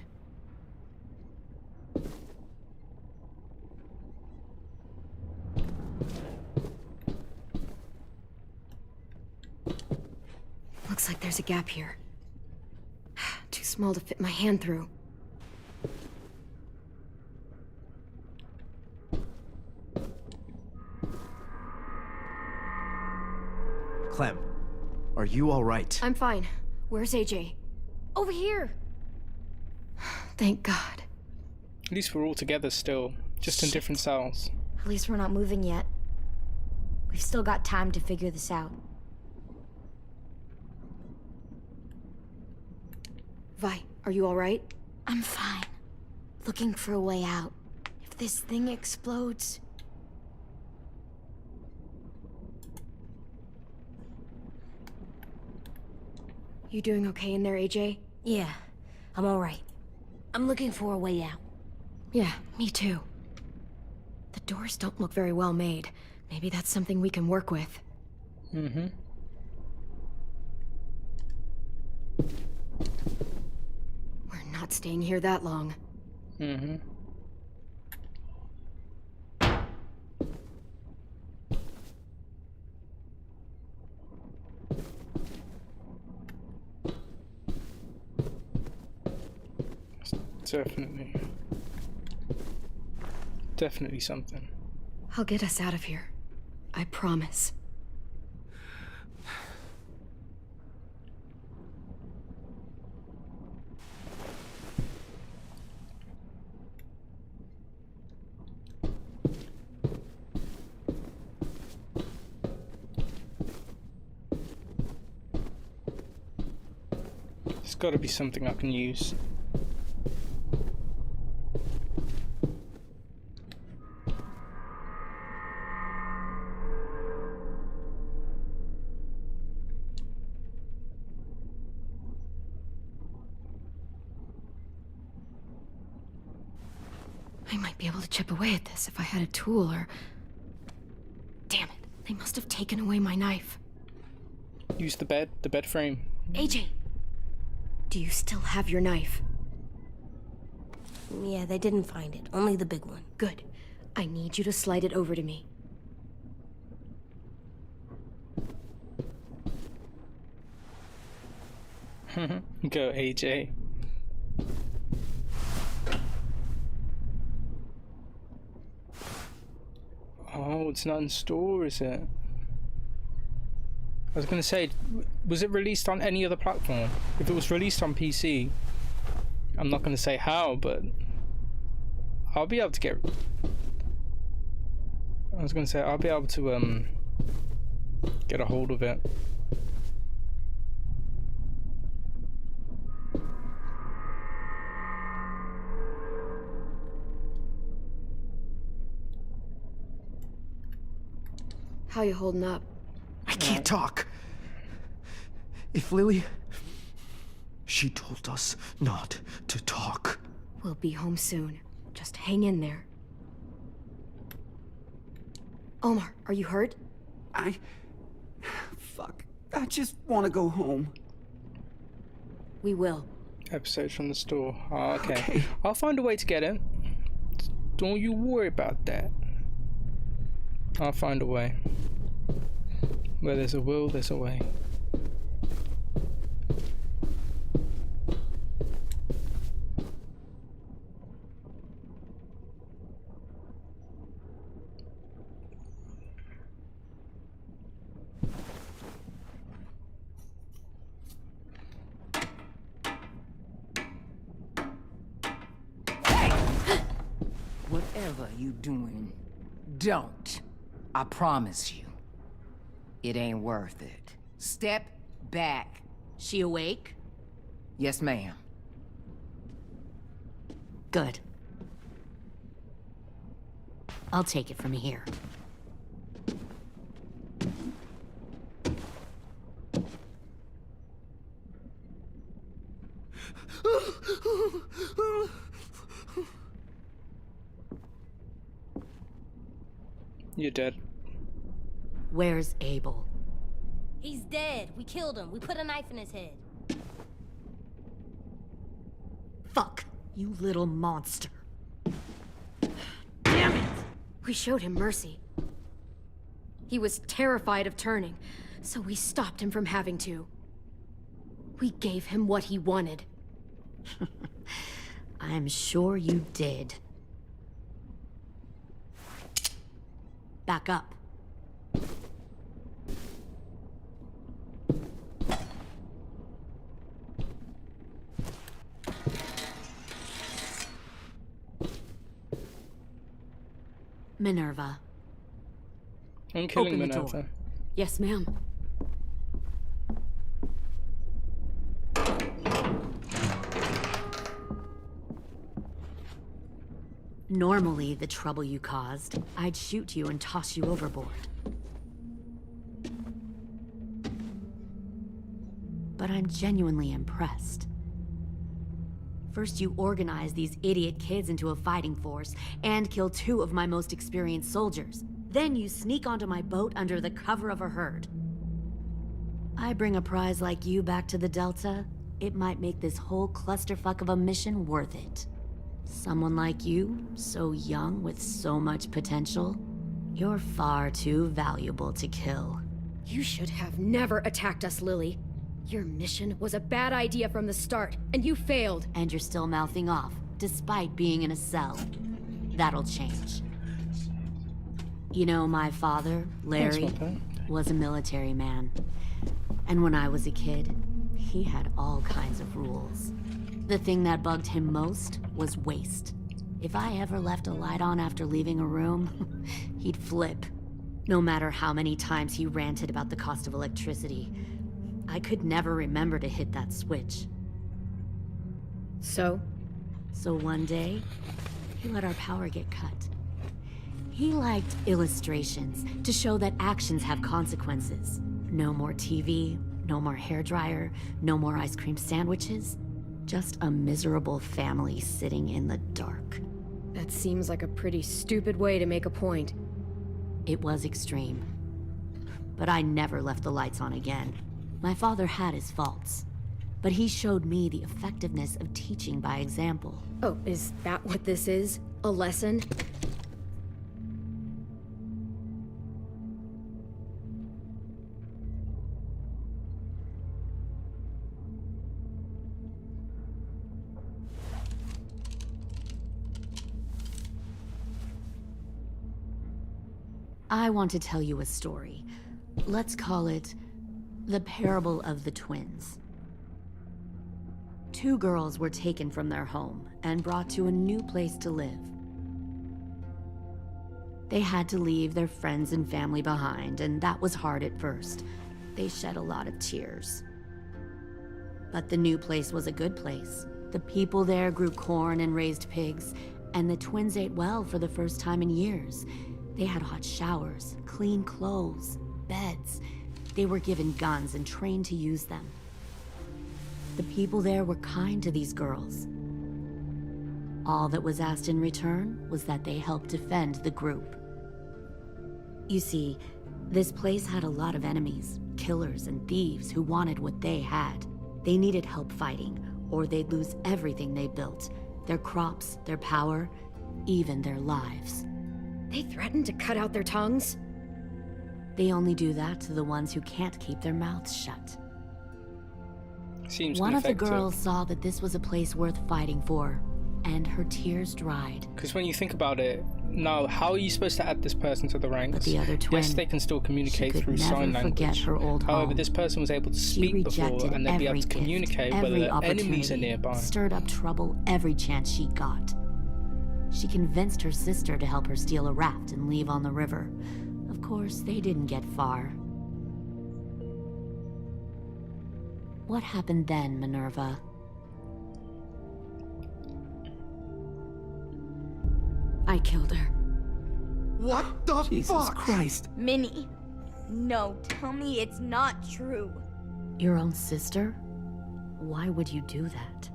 Looks like there's a gap here. Too small to fit my hand through. Clem, are you all right? I'm fine. Where's AJ? Over here. Thank God. At least we're all together still, just in different cells. At least we're not moving yet. We've still got time to figure this out. Vi, are you all right? I'm fine. Looking for a way out. If this thing explodes... You doing okay in there, AJ? Yeah, I'm alright. I'm looking for a way out. Yeah, me too. The doors don't look very well made. Maybe that's something we can work with. Mm-hmm. We're not staying here that long. Mm-hmm. Definitely something. I'll get us out of here. I promise. There's got to be something I can use. I might be able to chip away at this if I had a tool or... Damn it, they must have taken away my knife. Use the bed frame. AJ! Do you still have your knife? Yeah, they didn't find it. Only the big one. Good. I need you to slide it over to me. Go, AJ. Oh, it's not in store, is it? I was gonna say, was it released on any other platform? If it was released on PC, I'm not gonna say how, but I'll be able to get... I was gonna say, I'll be able to, get a hold of it. How you holding up? I can't talk. If Lily... She told us not to talk. We'll be home soon. Just hang in there. Omar, are you hurt? Fuck. I just want to go home. We will. Episodes from the store. Oh, okay. I'll find a way to get it. Don't you worry about that. I'll find a way. Where there's a will, there's a way. Whatever you doing, don't. I promise you. It ain't worth it. Step back. She awake? Yes, ma'am. Good. I'll take it from here. You're dead. Where's Abel? He's dead. We killed him. We put a knife in his head. Fuck, you little monster. Damn it! We showed him mercy. He was terrified of turning, so we stopped him from having to. We gave him what he wanted. I'm sure you did. Back up. Minerva. I'm killing Open the Minerva. door. Yes, ma'am. Normally, the trouble you caused, I'd shoot you and toss you overboard. But I'm genuinely impressed. First, you organize these idiot kids into a fighting force and kill 2 of my most experienced soldiers. Then you sneak onto my boat under the cover of a herd. I bring a prize like you back to the Delta, it might make this whole clusterfuck of a mission worth it. Someone like you, so young with so much potential, you're far too valuable to kill. You should have never attacked us, Lily. Your mission was a bad idea from the start, and you failed. And you're still mouthing off, despite being in a cell. That'll change. You know, my father, Larry, was a military man. And when I was a kid, he had all kinds of rules. The thing that bugged him most was waste. If I ever left a light on after leaving a room, he'd flip. No matter how many times he ranted about the cost of electricity, I could never remember to hit that switch. So one day, he let our power get cut. He liked illustrations to show that actions have consequences. No more TV, no more hairdryer, no more ice cream sandwiches. Just a miserable family sitting in the dark. that seems like a pretty stupid way to make a point. It was extreme. But I never left the lights on again. My father had his faults, but he showed me the effectiveness of teaching by example. Oh, is that what this is? A lesson? I want to tell you a story. Let's call it the parable of the twins. Two girls were taken from their home and brought to a new place to live. They had to leave their friends and family behind, and that was hard at first. They shed a lot of tears. But the new place was a good place. The people there grew corn and raised pigs, and the twins ate well for the first time in years. They had hot showers, clean clothes, beds. They were given guns and trained to use them. The people there were kind to these girls. All that was asked in return was that they help defend the group. You see, this place had a lot of enemies, killers and thieves who wanted what they had. They needed help fighting, or they'd lose everything they built, their crops, their power, even their lives. They threatened to cut out their tongues? They only do that to the ones who can't keep their mouths shut. Seems One of the effective. girls saw that this was a place worth fighting for, and her tears dried. Because when you think about it, now how are you supposed to add this person to the ranks? But the other twin, yes, they can still communicate she could through never sign forget language. her old However, home. this person was able to She speak before rejected and then be able every to gift, communicate whether every the enemies are opportunity, nearby. stirred up trouble every chance she got. She convinced her sister to help her steal a raft and leave on the river. Of course, they didn't get far. What happened then, Minerva? I killed her. What the Jesus fuck? Christ. Minnie, no, tell me it's not true. Your own sister? Why would you do that?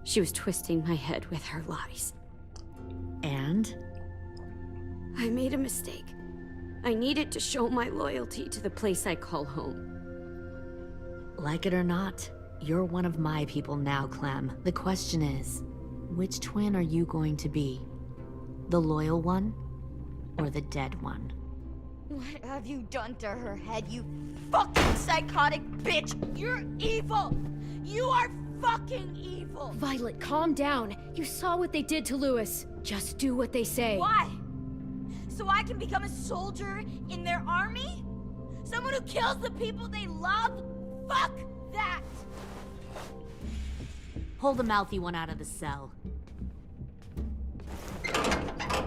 She was twisting my head with her lies. And? I made a mistake. I needed to show my loyalty to the place I call home. Like it or not, you're one of my people now, Clem. The question is, which twin are you going to be? The loyal one, or the dead one? What have you done to her head, you fucking psychotic bitch? You're evil! You are fucking evil! Violet, calm down. You saw what they did to Lewis. Just do what they say. Why? So I can become a soldier in their army? Someone who kills the people they love? Fuck that! Pull the mouthy one out of the cell.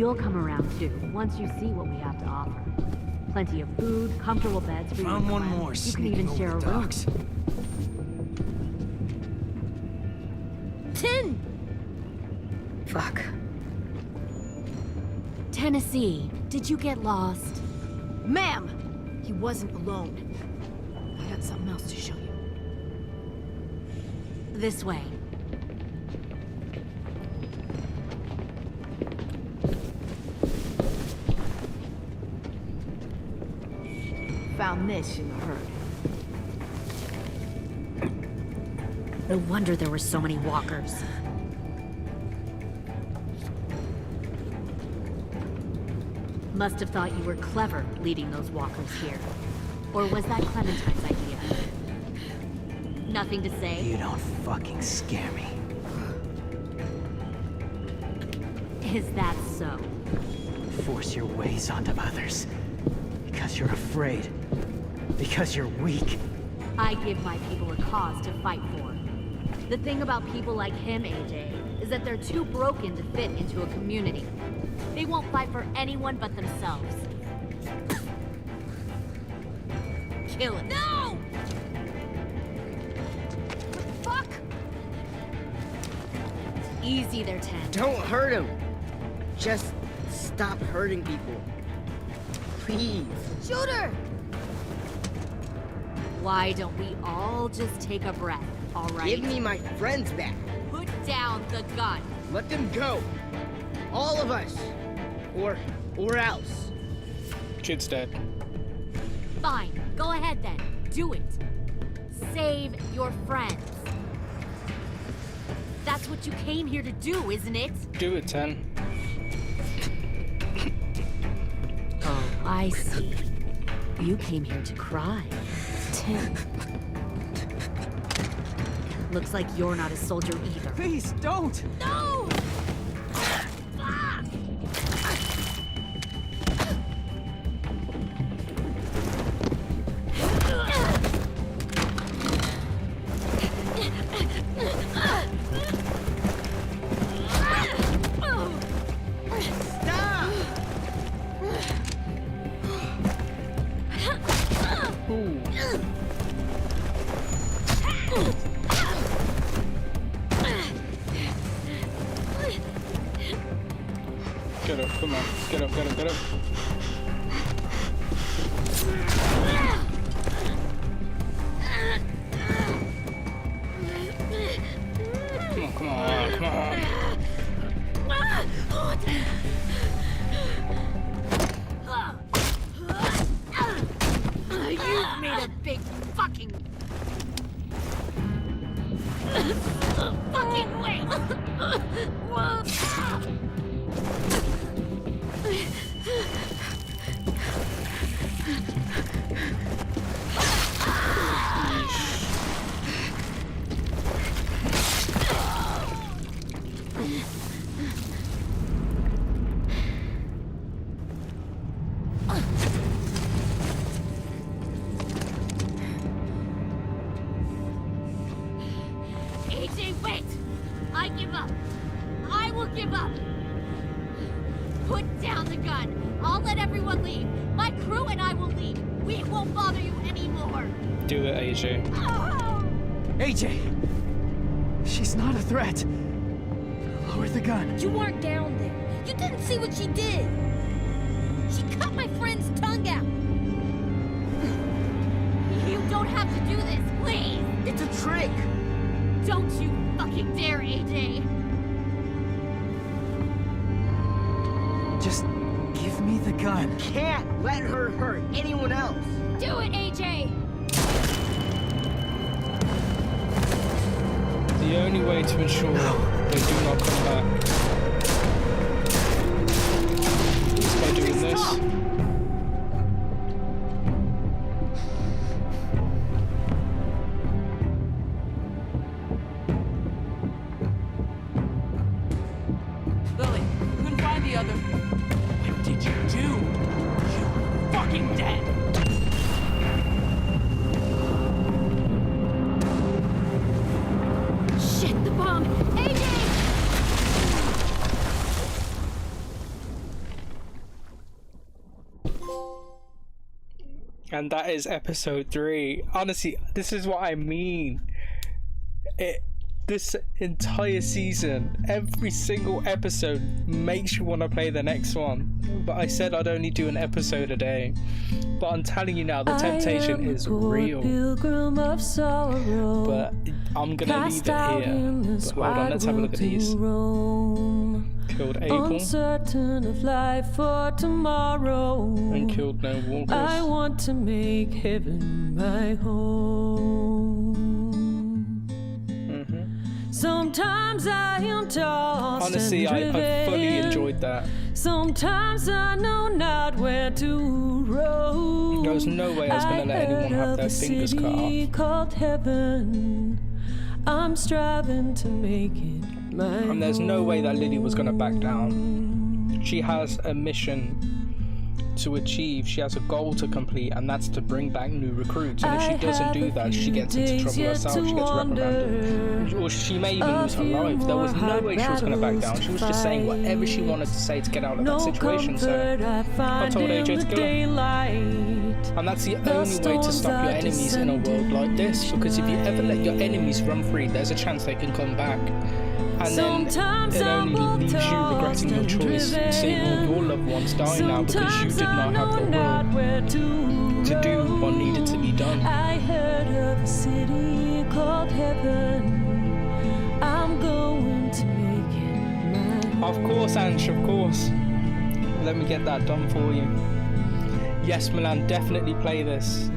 You'll come around too, once you see what we have to offer. Plenty of food, comfortable beds for you. Found one and more you can even share a room. Tin! Fuck. Tennessee, did you get lost? Ma'am! He wasn't alone. I got something else to show you. This way. Found this in the herd. No wonder there were so many walkers. Must have thought you were clever leading those walkers here. Or was that Clementine's idea? Nothing to say? You don't fucking scare me. Is that so? Force your ways onto others. Because you're afraid. Because you're weak. I give my people a cause to fight for. The thing about people like him, AJ, is that they're too broken to fit into a community. They won't fight for anyone but themselves. Kill it. No! Fuck! Easy there, Ten. Don't hurt him. Just stop hurting people. Please. Shoot her! Why don't we all just take a breath, all right? Give me my friends back. Put down the gun. Let them go. All of us. Or else. Kid's dead. Fine. Go ahead then. Do it. Save your friends. That's what you came here to do, isn't it? Do it, Ten. Oh, I see. You came here to cry. Ten. Looks like you're not a soldier either. Please, don't! No! Get up, come on. Get up, get up, get up. Come on, come on. You've made a big fucking wait! AJ, wait! I give up. I will give up. Put down the gun. I'll let everyone leave. My crew and I will leave. We won't bother you anymore. Do it, AJ. Oh! AJ! She's not a threat. Lower the gun. You weren't down there. You didn't see what she did. She cut my friend's tongue out. You don't have to do this, please! It's a trick. Don't you fucking dare, AJ! Just give me the gun. Can't let her hurt anyone else. Do it, AJ! The only way to ensure they do not come back is by doing this. Lily, couldn't find the other. What did you do? You fucking dead! Shit, the bomb! AJ! And that is episode 3. Honestly, this is what I mean. This entire season, every single episode makes you want to play the next one. But I said I'd only do an episode a day. But I'm telling you now, the temptation is real. But I'm gonna leave it here. But hold on, let's have a look at these. Killed Abel. Uncertain of life for tomorrow. And killed no walkers. I want to make heaven my home. Sometimes I am tossed. Honestly, and I fully enjoyed that. Sometimes I know not where to roam. There was no way I was going to let anyone have their fingers cut off. Called heaven. I'm striving to make it my And there's no way that Lily was going to back down. She has a mission to achieve, she has a goal to complete, and that's to bring back new recruits. And if she doesn't do that, she gets into trouble herself, she gets reprimanded, or she may even lose her life. There was no way she was going to back down. She was just saying whatever she wanted to say to get out of that situation. So I told AJ to kill her. And that's the only way to stop your enemies in a world like this, because if you ever let your enemies run free, there's a chance they can come back. And then it only leaves you regretting your choice, seeing all your loved ones die now because you did not have the will to do what needed to be done. I heard of a city called heaven. I'm going to make it my Of course, Ansh, of course. Let me get that done for you. Yes, Milan, definitely play this.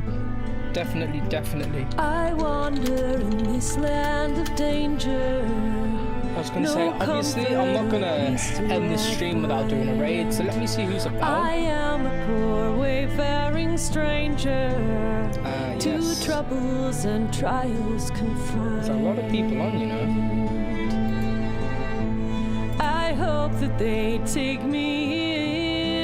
Definitely, definitely. I wander in this land of danger. I was going to say, obviously, I'm not going to end this stream without doing a raid, so let me see who's about. I am a poor wayfaring stranger to troubles and trials confined. There's a lot of people on, you know. I hope that they take me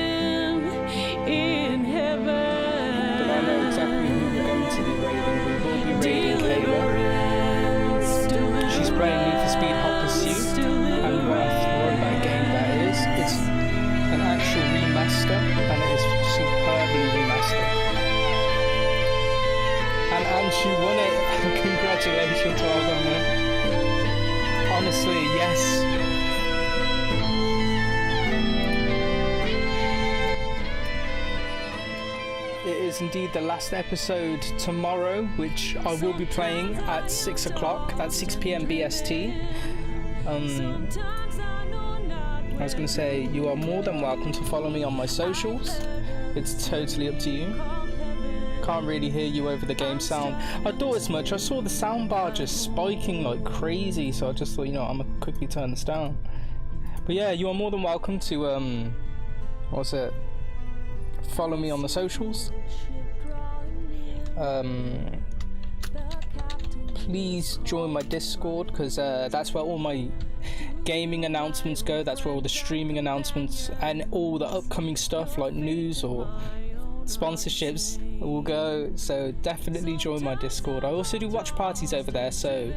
in heaven. But I know exactly who we're going to be raiding. We will be raiding Kayla. She's playing Need for Speed Hot Pursuit, and what a throwback game that is. It's an actual remaster, and it is superbly remastered. And she won it. Congratulations, well done, man. Honestly, yes. It is indeed the last episode tomorrow, which I will be playing at 6 o'clock, at 6 p.m. BST. I was going to say, you are more than welcome to follow me on my socials. It's totally up to you. Can't really hear you over the game sound. I thought as much. I saw the sound bar just spiking like crazy, so I just thought, you know, I'm going to quickly turn this down. But yeah, you are more than welcome to, follow me on the socials. Please join my Discord, because that's where all my gaming announcements go. That's where all the streaming announcements and all the upcoming stuff like news or sponsorships will go. So definitely join my Discord. I also do watch parties over there. So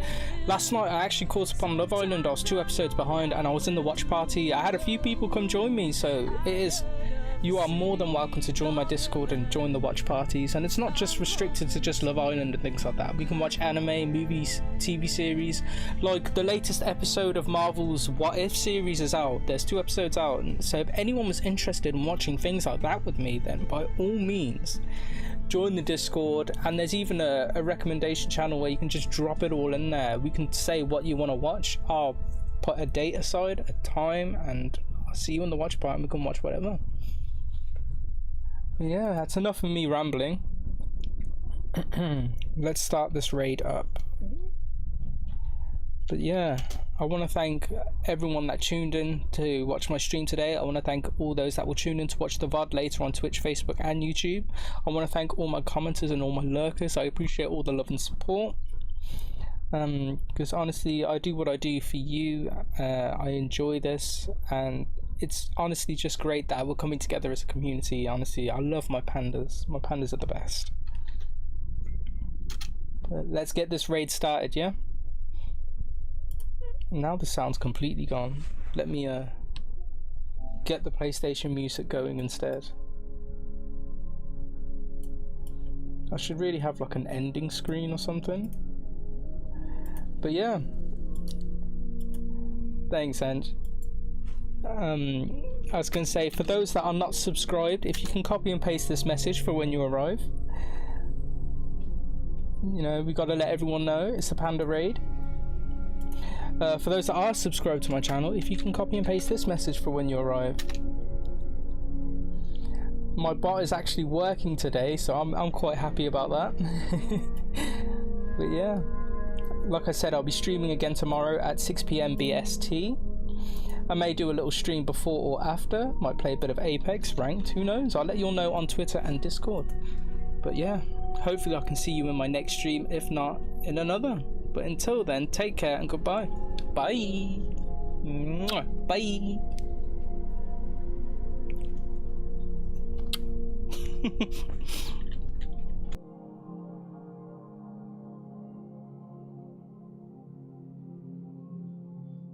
last night I actually caught up on Love Island. I was 2 episodes behind and I was in the watch party. I had a few people come join me, so you are more than welcome to join my Discord and join the watch parties. And it's not just restricted to just Love Island and things like that. We can watch anime, movies, TV series. Like the latest episode of Marvel's What If series is out. There's 2 episodes out. So if anyone was interested in watching things like that with me, then by all means, join the Discord. And there's even a recommendation channel where you can just drop it all in there. We can say what you want to watch. I'll put a date aside, a time, and I'll see you in the watch party and we can watch whatever. Yeah, that's enough of me rambling. Let's start this raid up. But yeah, I want to thank everyone that tuned in to watch my stream today. I want to thank all those that will tune in to watch the VOD later on Twitch, Facebook and YouTube. I want to thank all my commenters and all my lurkers. I appreciate all the love and support. Because honestly, I do what I do for you. I enjoy this, and it's honestly just great that we're coming together as a community. Honestly, I love my pandas. My pandas are the best. But let's get this raid started, yeah? Now the sound's completely gone. Let me get the PlayStation music going instead. I should really have like an ending screen or something. But yeah. Thanks, Ange. I was going to say, for those that are not subscribed, if you can copy and paste this message for when you arrive. You know, we got to let everyone know it's a Panda raid. For those that are subscribed to my channel, if you can copy and paste this message for when you arrive. My bot is actually working today, so I'm quite happy about that. But yeah, like I said, I'll be streaming again tomorrow at 6 PM BST. I may do a little stream before or after, might play a bit of Apex, ranked, who knows. I'll let you all know on Twitter and Discord. But yeah, hopefully I can see you in my next stream, if not in another. But until then, take care and goodbye. Bye. Mwah. Bye.